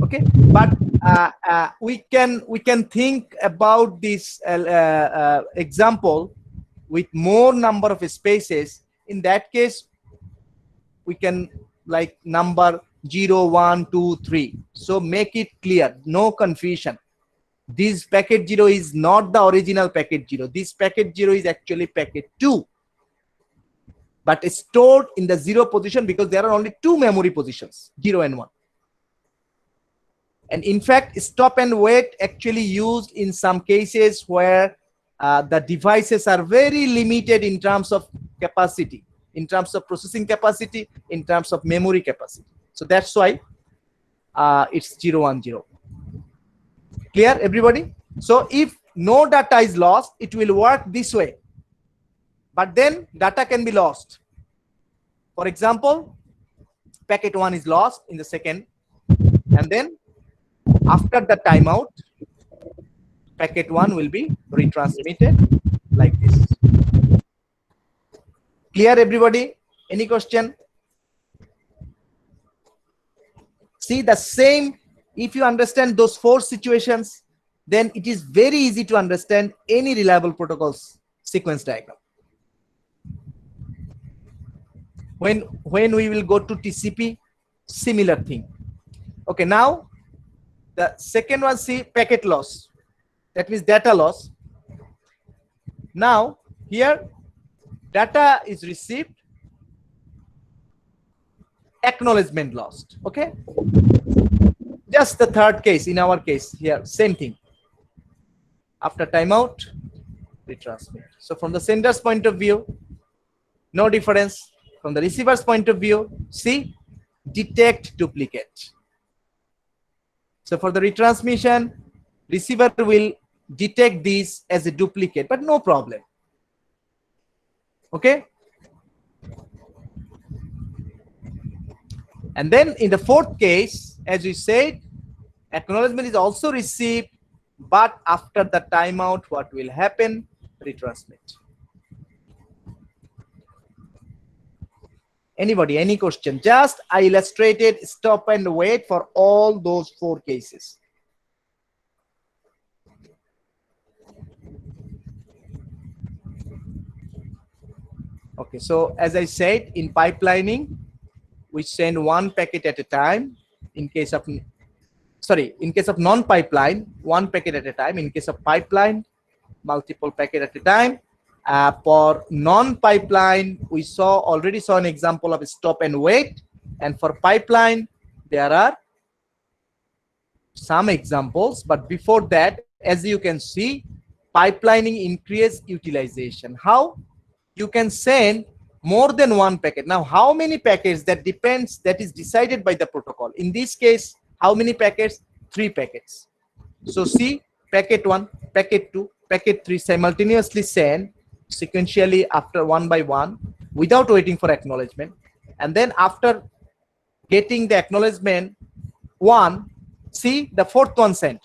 Okay, but we can think about this example with more number of spaces. In that case, we can like number 0, 1, 2, 3. So make it clear, no confusion. This packet 0 is not the original packet 0. This packet 0 is actually packet 2, but it's stored in the 0 position because there are only 2 memory positions, 0 and 1. And in fact, stop and wait actually used in some cases where the devices are very limited in terms of capacity, in terms of processing capacity, in terms of memory capacity. So that's why it's 0, 1, 0. Clear, everybody? So if no data is lost, it will work this way. But then data can be lost. For example, packet 1 is lost in the second, and then after the timeout, packet 1 will be retransmitted like this. Clear, everybody? Any question? See the same. If you understand those 4 situations, then it is very easy to understand any reliable protocols sequence diagram. When we will go to TCP, similar thing. Okay, now the second one, see, packet loss. That means data loss. Now here data is received, acknowledgement lost. Okay, just the third case in our case here, same thing. After timeout, retransmit. So from the sender's point of view, no difference. From the receiver's point of view, see, detect duplicate. So for the retransmission, receiver will detect this as a duplicate, but no problem. Okay. And then in the fourth case, as we said, acknowledgement is also received, but after the timeout, what will happen? Retransmit. Anybody, any question? Just I illustrated stop and wait for all those 4 cases. Okay, so as I said, in pipelining, we send 1 packet at a time. In case of, in case of non-pipeline, 1 packet at a time. In case of pipeline, multiple packet at a time. For non-pipeline, we already saw an example of stop and wait. And for pipeline, there are some examples. But before that, as you can see, pipelining increase utilization. How? You can send more than one packet. Now, how many packets? That depends. That is decided by the protocol. In this case, how many packets? 3 packets. So see, packet 1, packet 2, packet 3 simultaneously send sequentially after one by one without waiting for acknowledgement. And then after getting the acknowledgement 1, see the 4th one sent.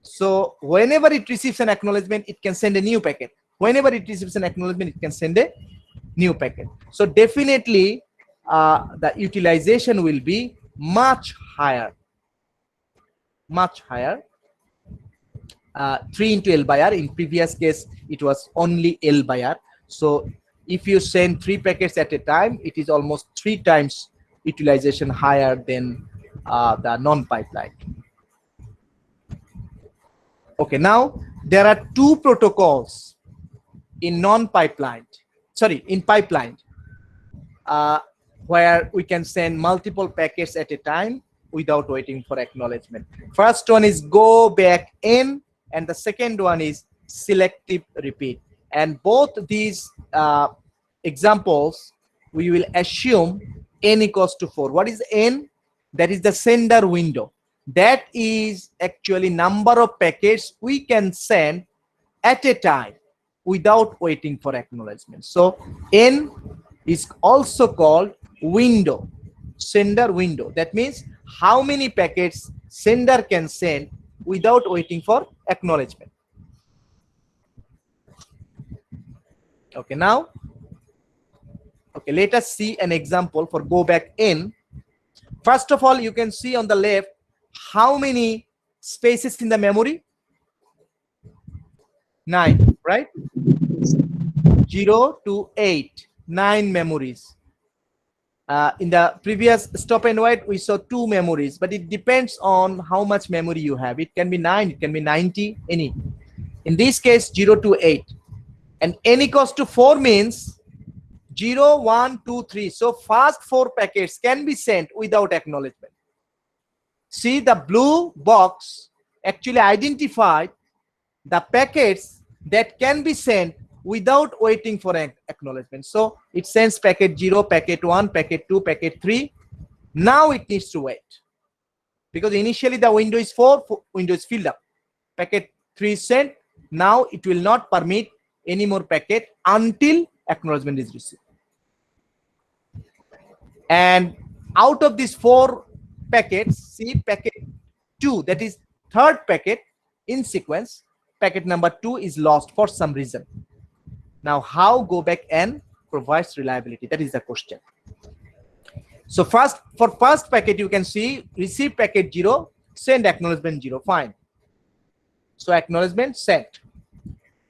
So whenever it receives an acknowledgement, it can send a new packet. Whenever it receives an acknowledgement, it can send a new packet. So definitely the utilization will be much higher. Much higher. 3 into L by R. In previous case, it was only L by R. So if you send 3 packets at a time, it is almost 3 times utilization higher than the non-pipeline. Okay, now there are 2 protocols in non-pipeline, sorry, in pipeline, where we can send multiple packets at a time without waiting for acknowledgement. First one is go back in, and the second one is selective repeat. And both these examples, we will assume n equals to 4. What is n? That is the sender window. That is actually number of packets we can send at a time without waiting for acknowledgement. So n is also called window, sender window. That means how many packets sender can send without waiting for acknowledgement. Okay, now, okay, let us see an example for go back in. First of all, you can see on the left how many spaces in the memory? 9, right? 0 to 8, 9 memories. In the previous stop and wait, we saw 2 memories, but it depends on how much memory you have. It can be 9, it can be 90, any. In this case, 0 to 8. And n equals to 4 means 0, 1, 2, 3. So first 4 packets can be sent without acknowledgement. See, the blue box actually identified the packets that can be sent without waiting for an acknowledgement. So it sends packet 0, packet 1, packet 2, packet 3. Now it needs to wait, because initially the window is 4, window is filled up. Packet 3 is sent. Now it will not permit any more packet until acknowledgement is received. And out of these 4 packets, see, packet 2, that is 3rd packet in sequence, packet number 2 is lost for some reason. Now, how go back n provides reliability? That is the question. So first, for first packet, you can see receive packet 0, send acknowledgement 0, fine. So acknowledgement sent.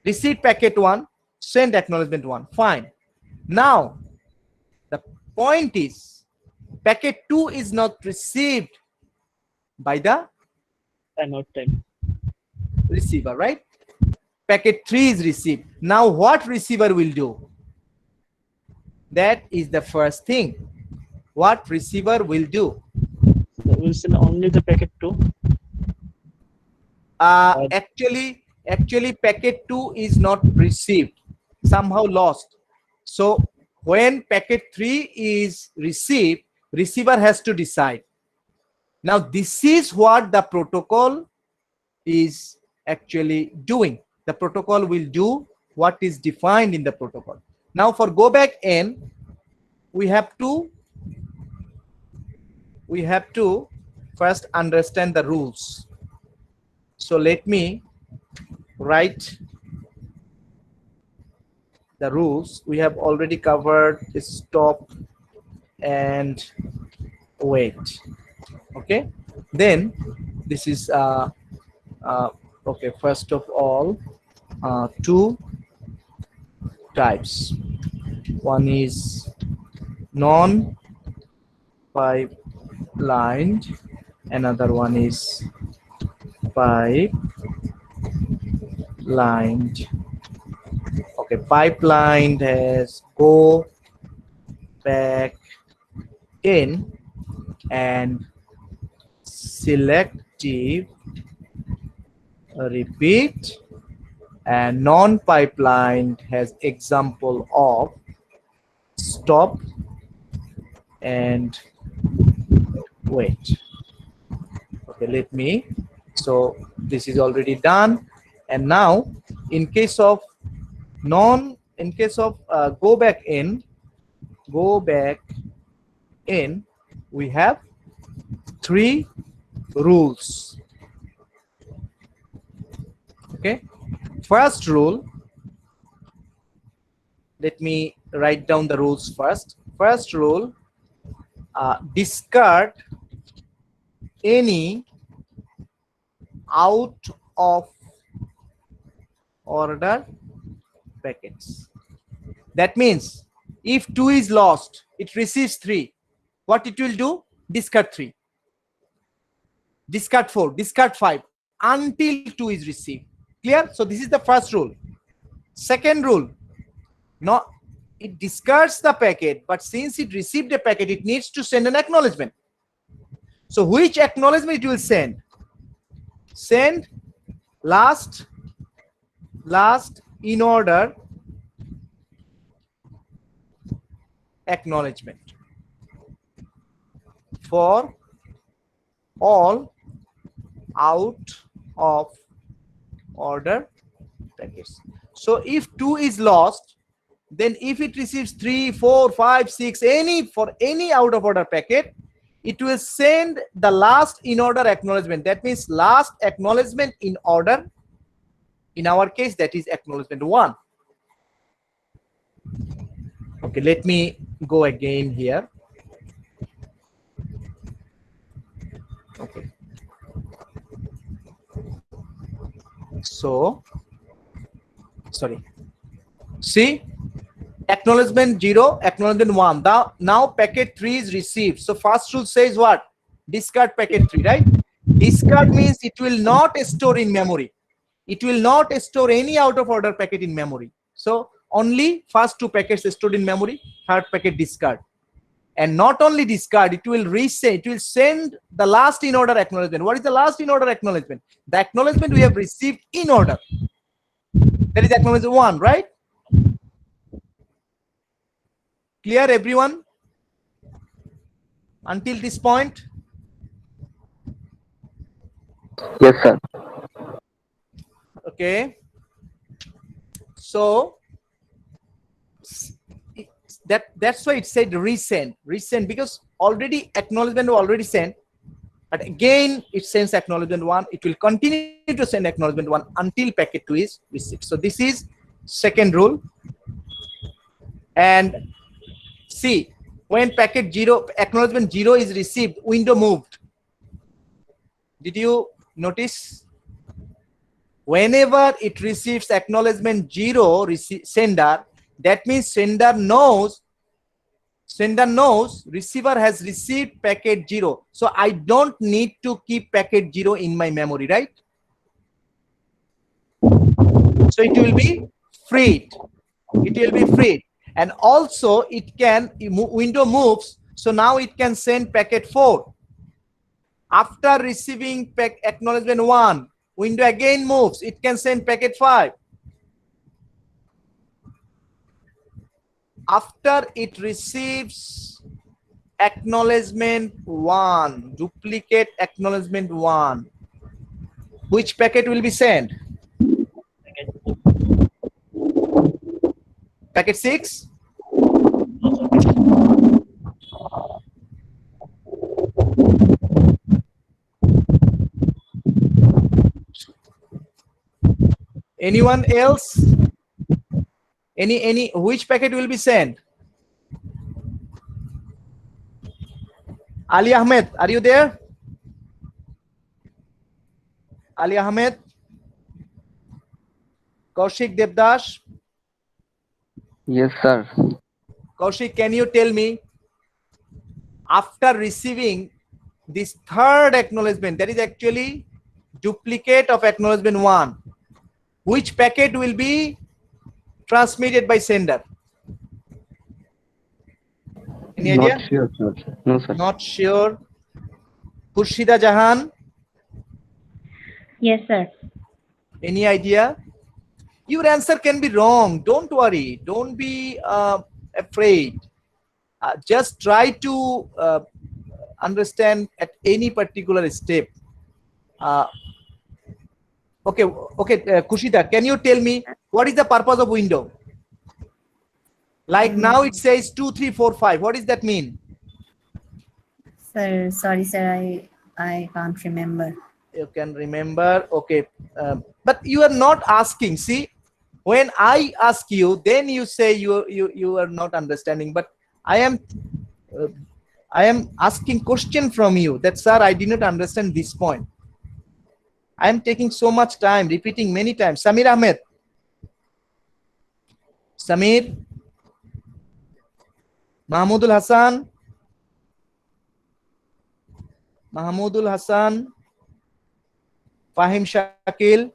Receive packet 1, send acknowledgement 1, fine. Now, the point is, packet 2 is not received by the Timeout time. receiver, right? Packet 3 is received. Now what receiver will do? That is the first thing. What receiver will do? So we'll send only the packet 2. Actually packet 2 is not received, somehow lost. So when packet 3 is received, receiver has to decide. Now this is what the protocol is actually doing. The protocol will do what is defined in the protocol. Now for go back n, we have to first understand the rules. So let me write the rules. We have already covered stop and wait. Okay, then this is okay, first of all, 2 types. One is non-pipelined, another one is pipelined. Okay, pipeline has go back in and selective repeat, and non-pipeline has example of stop and wait. Okay, let me, so this is already done. And now in case of go back in, we have 3 rules. Okay, first rule, let me write down the rules first. First rule, discard any out of order packets. That means if 2 is lost, it receives 3. What it will do? Discard 3, discard 4, discard 5 until 2 is received. Clear? So this is the first rule. Second rule, no, it discards the packet, but since it received a packet, it needs to send an acknowledgement. So which acknowledgement it will send? Send last in order acknowledgement for all out of order packets. So if 2 is lost, then if it receives 3, 4, 5, 6, for any out of order packet, it will send the last in order acknowledgement. That means last acknowledgement in order. In our case, that is acknowledgement 1. Okay, let me go again here. Okay. So, sorry. See, acknowledgement 0, acknowledgement 1. Now packet 3 is received. So first rule says what? Discard packet 3, right? Discard means it will not store in memory. It will not store any out of order packet in memory. So only first 2 packets stored in memory, third packet discard. And not only discard, it will resend, it will send the last in order acknowledgement. What is the last in order acknowledgement? The acknowledgement we have received in order. That is acknowledgement 1, right? Clear, everyone? Until this point? Yes, sir. Okay. So that's why it said resend because already acknowledgement already sent, but again it sends acknowledgement 1. It will continue to send acknowledgement 1 until packet 2 is received. So this is second rule. And see, when packet 0, acknowledgement 0 is received, window moved. Did you notice? Whenever it receives acknowledgement 0, sender, that means sender knows receiver has received packet 0. So I don't need to keep packet 0 in my memory, right? So it will be freed. It will be freed. And also it can, window moves. So now it can send packet 4. After receiving acknowledgement 1, window again moves. It can send packet 5. After it receives acknowledgement 1, duplicate acknowledgement 1, which packet will be sent? Packet 6? Anyone else? Which packet will be sent? Ali Ahmed, are you there? Ali Ahmed? Kaushik Devdas? Yes, sir. Kaushik, can you tell me, after receiving this third acknowledgement, that is actually duplicate of acknowledgement 1, which packet will be transmitted by sender? Any idea? Not sure, sir. No, sir. Not sure. Khurshida Jahan, Yes, sir. any idea? Your answer can be wrong. Don't worry. Don't be afraid. Just try to understand at any particular step. Okay, Kushida, can you tell me what is the purpose of window? Like now it says 2, 3, 4, 5. What does that mean? Sir, sorry, sir. I can't remember. You can remember. Okay, but you are not asking. See, when I ask you, then you say you are not understanding. But I am asking question from you that, sir, I did not understand this point. I am taking so much time, repeating many times. Samir Ahmed. Samir. Mahmudul Hassan. Mahmudul Hassan. Fahim Shakil.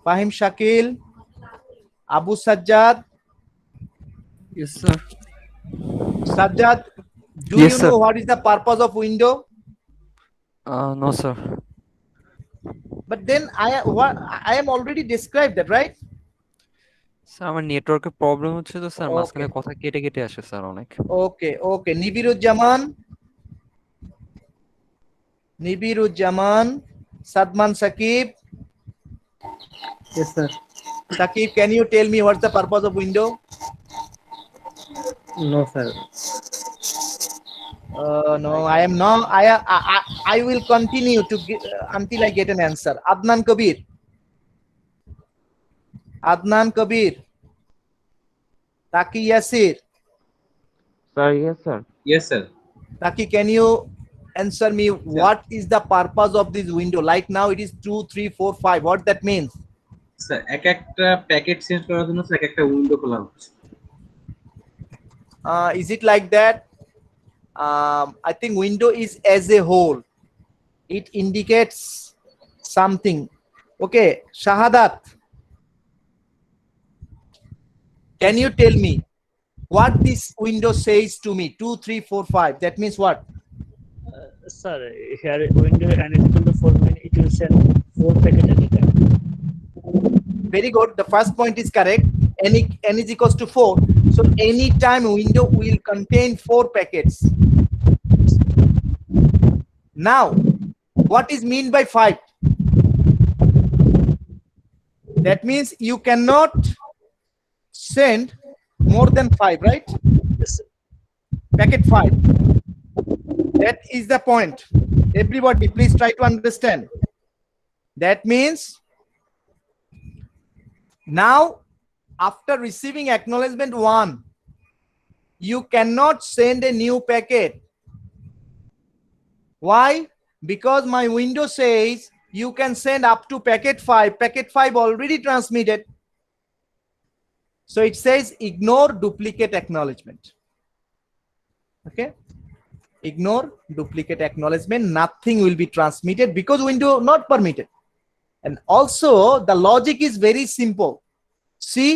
Fahim Shakil. Abu Sajjad. Yes, sir. Sajjad, do Yes, you sir. know what is the purpose of window? No, sir. But then I am already described that, right? Sir আমার নেটওয়ার্কের problem হচ্ছে তো sir Okay. মাঝখানে কথা কেটে কেটে আসে sir অনেক Okay. Nibirujjaman, Sadman Sakib. Yes, sir. Sakib, can you tell me what's the purpose of window? No, sir. No, I am not. I will continue to until I get an answer. Adnan Kabir. Taki Yasir. Sir, yes, sir. Yes, sir. Taki, can you answer me what is the purpose of this window? Like now it is 2, 3, 4, 5. What that means? Sir, একটা packet change করার জন্য sir একটা window খোলা হচ্ছে। Is it like that? I think window is as a whole. It indicates something. Okay, Shahadat. Can you tell me what this window says to me? 2, 3, 4, 5. That means what? Sir, here window and it will the format, it will send 4 packet at a time. Very good. The first point is correct. N is equals to 4. So anytime window will contain 4 packets. Now, what is mean by 5? That means you cannot send more than 5, right? Yes, sir. Packet 5. That is the point. Everybody, please try to understand. That means now, after receiving acknowledgement 1, you cannot send a new packet. Why? Because my window says you can send up to packet 5. Packet 5 already transmitted. So it says ignore duplicate acknowledgement. Okay? Ignore duplicate acknowledgement. Nothing will be transmitted because window not permitted. And also the logic is very simple. See,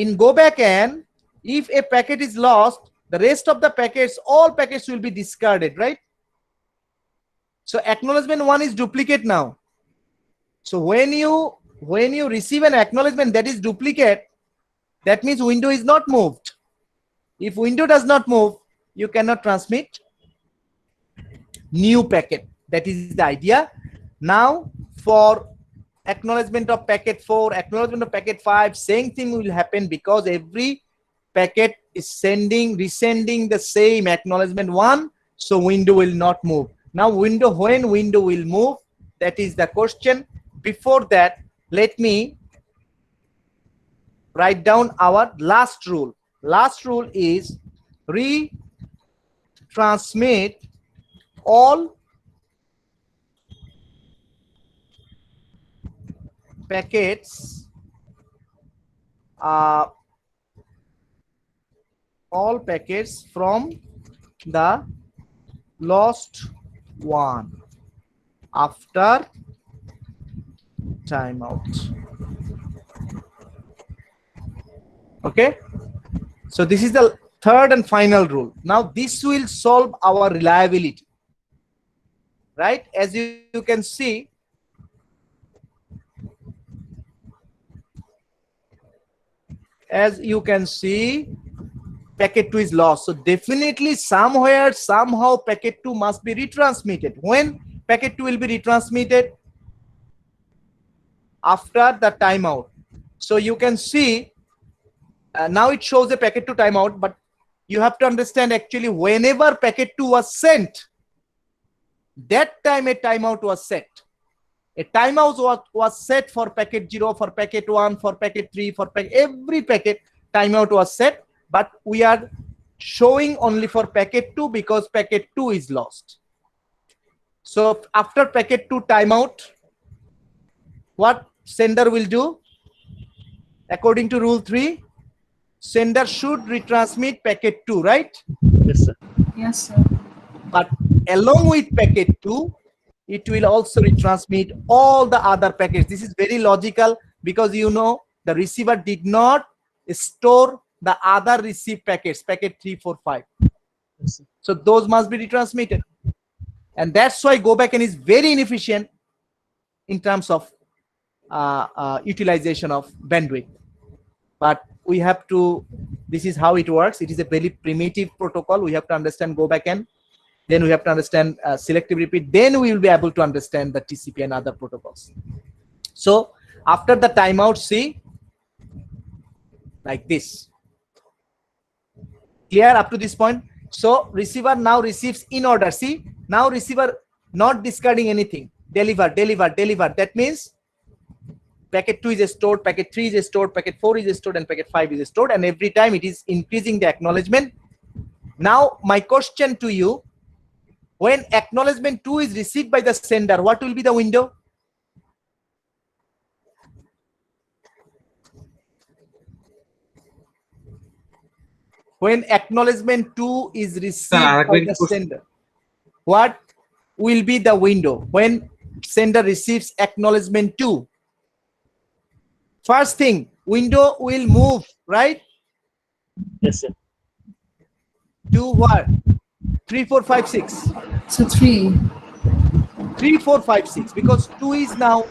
in go back and if a packet is lost, the rest of the packets, all packets will be discarded, right? So acknowledgement 1 is duplicate now. So when you receive an acknowledgement that is duplicate, that means window is not moved. If window does not move, you cannot transmit new packet. That is the idea. Now for acknowledgement of packet 4, acknowledgement of packet 5, same thing will happen because every packet is resending the same acknowledgement 1, so window will not move. Now when window will move, that is the question. Before that, let me write down our last rule. Last rule is retransmit all packets from the lost one after timeout. Okay, so this is the third and final rule. Now this will solve our reliability, right? As you can see, packet 2 is lost. So definitely somewhere, somehow packet 2 must be retransmitted. When packet 2 will be retransmitted? After the timeout. So you can see now it shows a packet 2 timeout, but you have to understand actually whenever packet 2 was sent, that time a timeout was set. A timeout was set for packet 0, for packet 1, for packet 3, for every packet timeout was set, but we are showing only for packet 2 because packet 2 is lost. So after packet 2 timeout, what sender will do? According to rule 3, sender should retransmit packet 2, right? Yes, sir. Yes, sir. But along with packet 2, it will also retransmit all the other packets. This is very logical because you know the receiver did not store the other received packets, packet 3, 4, 5. Yes, sir. So those must be retransmitted. And that's why go back and is very inefficient in terms of utilization of bandwidth. But we have to, this is how it works. It is a very primitive protocol. We have to understand go back and then we have to understand selective repeat. Then we will be able to understand the TCP and other protocols. So after the timeout, see, like this. Clear up to this point? So receiver now receives in order. See, now receiver not discarding anything. Deliver, deliver, deliver. That means packet 2 is stored, packet 3 is stored, packet 4 is stored, and packet 5 is stored. And every time it is increasing the acknowledgement. Now my question to you, when acknowledgement 2 is received by the sender, what will be the window? When acknowledgement 2 is received by the sender, what will be the window when sender receives acknowledgement 2? First thing, window will move, right? Yes, sir. To what? 3, 4, 5, 6. So 3. 3, 4, 5, 6. Because 2 is now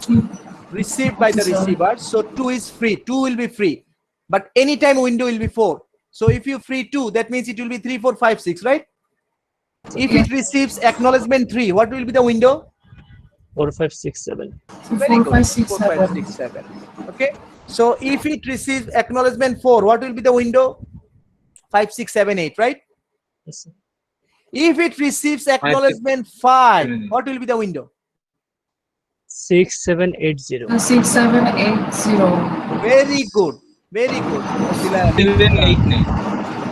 received by the receiver, so 2 is free. 2 will be free. But anytime window will be 4. So if you free 2, that means it will be 3, 4, 5, 6, right? If it receives acknowledgement 3, what will be the window? 4, 5, 6, 7. So Very 4, good. 5, 6, 4, 5, 7. 6, 7. Okay. So if it receives acknowledgement 4, what will be the window? 5, 6, 7, 8, right? Yes, sir. If it receives acknowledgement 5, what will be the window? 6, 7, 8, 0. 6, 7, 8, 0. Very good. Very good.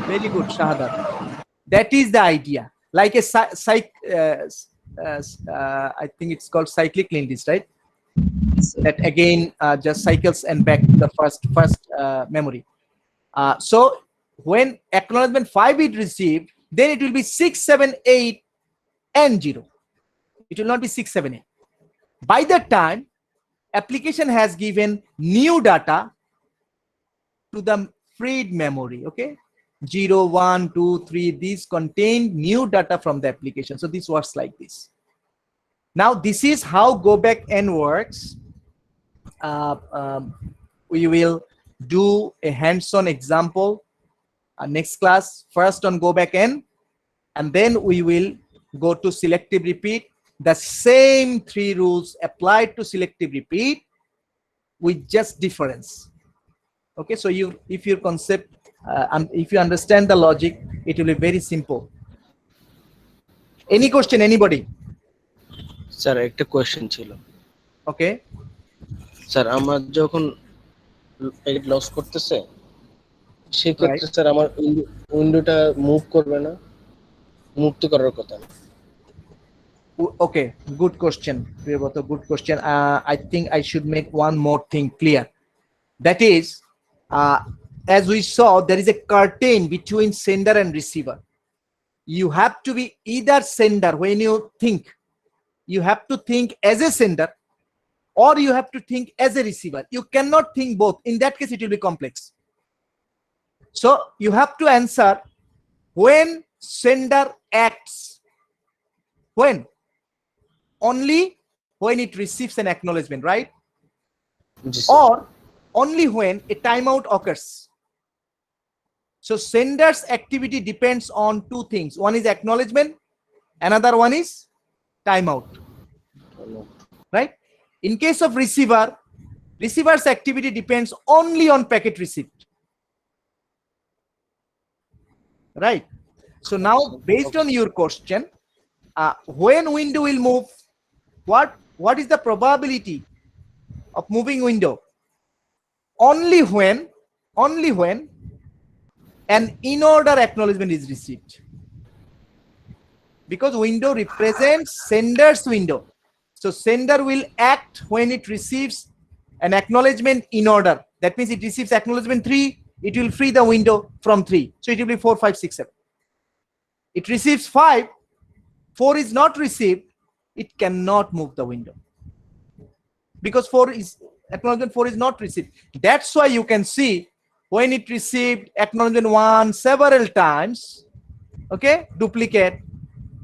Very good, Shahadat. That is the idea. Like a I think it's called cyclic linked list, right? Yes, sir. That again just cycles and back to the first memory. So when acknowledgement 5 is received, then it will be 6, 7, 8, and 0. It will not be 6, 7, 8. By that time, application has given new data to the freed memory. Okay, 0, 1, 2, 3. These contain new data from the application. So this works like this. Now this is how go back N works. We will do a hands-on example next class, first on go back N, and then we will go to selective repeat. The same 3 rules applied to selective repeat with just difference. Okay, so if your concept and if you understand the logic, it will be very simple. Any question, anybody? Sir একটা question ছিল Okay. Sir আমার যখন packet loss করতেছে সেই ক্ষেত্রে sir আমার উইন্ডোটা move করবে না, মুভ তো করার কথা না। Okay, good question, Priyabrata, good question. I think I should make one more thing clear. That is, as we saw, there is a curtain between sender and receiver. You have to be either sender when you think. You have to think as a sender, or you have to think as a receiver. You cannot think both. In that case, it will be complex. So you have to answer when sender acts. When? Only when it receives an acknowledgement, right? Or only when a timeout occurs. So sender's activity depends on two things. One is acknowledgement, another one is timeout, right? In case of receiver, receiver's activity depends only on packet received, right? So now, based on your question, when window will move, what is the probability of moving window? Only when an in order acknowledgement is received, because window represents sender's window. So sender will act when it receives an acknowledgement in order. That means it receives acknowledgement 3, it will free the window from 3. So it will be 4, 5, 6, 7. It receives 5, 4 is not received, it cannot move the window, because acknowledgement 4 is not received. That's why you can see when it received acknowledgement 1 several times, okay, duplicate,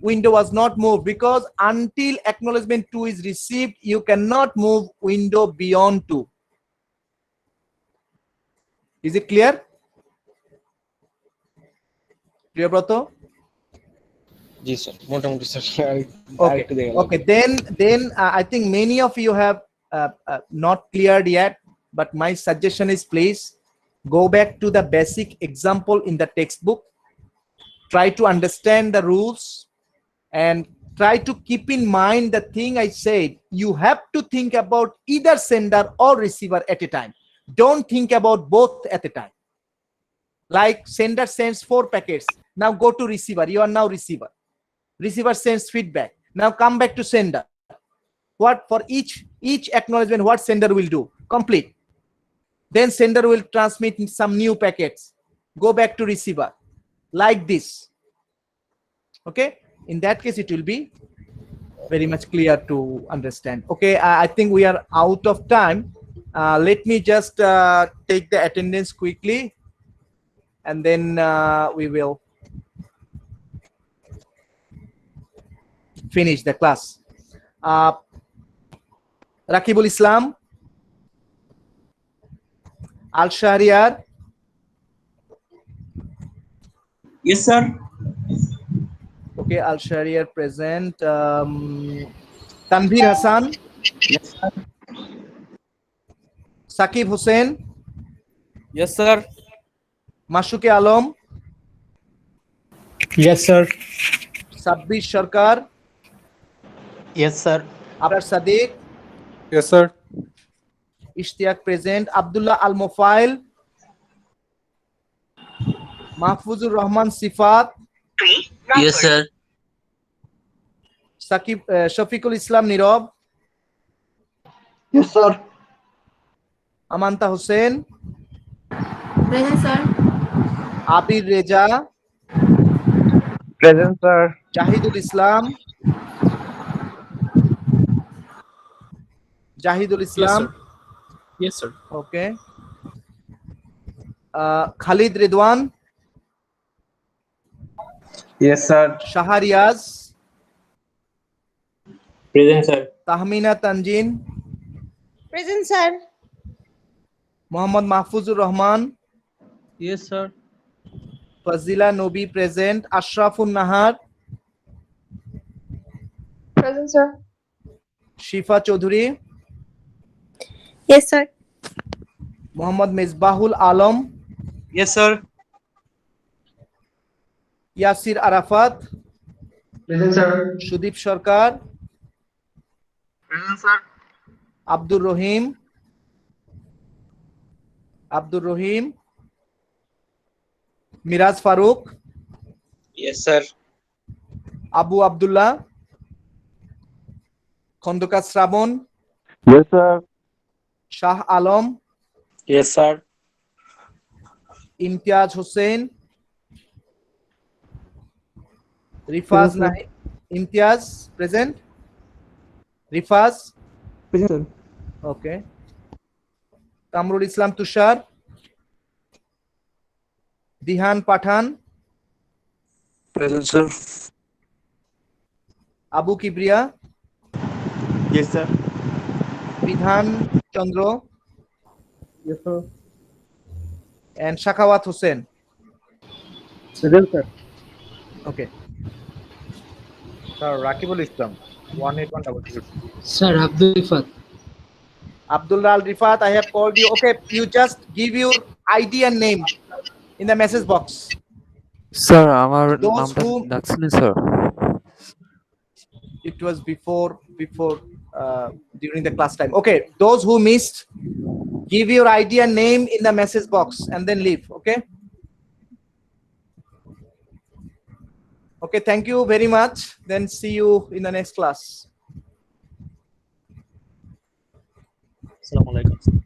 window was not moved, because until acknowledgement 2 is received, you cannot move window beyond 2. Is it clear? Priyabrato? Yes, sir. Motamoti, sir. Okay. Then I think many of you have not cleared yet, but my suggestion is, please go back to the basic example in the textbook, try to understand the rules, and try to keep in mind the thing I said. You have to think about either sender or receiver at a time. Don't think about both at a time. Like sender sends 4 packets, now go to receiver, you are now receiver. Receiver sends feedback, now come back to sender. What for each acknowledgement, what sender will do? Complete. Then sender will transmit some new packets, go back to receiver, like this. Okay, in that case it will be very much clear to understand. Okay, I think we are out of time. Let me just take the attendance quickly, and then we will finish the class. Rakibul Islam, Al Shahriar. Yes, sir. Okay, Al Shahriar present. Tanvir Hassan. Yes, sir. Sakib Hussain. Yes, sir. Mashuke Alam. Yes, sir. Sabbish Sarkar. Yes, sir. Abrar Sadiq. Yes, sir. Ishtiaq present. Abdullah Al Mufail. Mahfuzur Rahman Sifat. Yes, sir. Shafiqul Islam Nirab. Yes, sir. Amanta Hussain. Present, sir. Abir Reza. Present, sir. Jahidul Islam. Jahidul Islam. Yes, sir. Okay. Khalid Ridwan. Yes, sir. Shahariaz. Present, sir. Tahmina Tanjin. Present, sir. Muhammad Mahfuzur Rahman. Yes, sir. Fazila Nobi present. Ashrafun Nahar. Present, sir. Shifa Chaudhuri. Yes, sir. Muhammad Misbahul Alam. Yes, sir. Yasir Arafat. Present, sir. Sudeep Sarkar. Present, sir. Abdul Rahim. Abdul Rahim. Miraz Farooq. Yes, sir. Abu Abdullah. Khondoka Shravan. Yes, sir. Shah Alam. Yes, sir. Imtiaz Hussain. Rifaz Nahi. Imtiaz present. Rifaz. Present, sir. Okay. Kamrul Islam Tushar. Dihan Pathan. Present, sir. Abu Kibriya. Yes, sir. Vidhan Chandra. Yes, sir. And Shakawat Hussain. Present, sir. Okay. Sir, Rakibul Islam. 18122. Sir, Abdul Rifat. Abdullah Al Rifat, I have called you. Okay, you just give your ID and name in the message box. Sir আমার Those নামটা who ডাকছিলেন sir it was before during the class time. Okay, those who missed, give your ID and name in the message box and then leave. Okay. Okay, thank you very much. Then see you in the next class. Assalamu alaikum.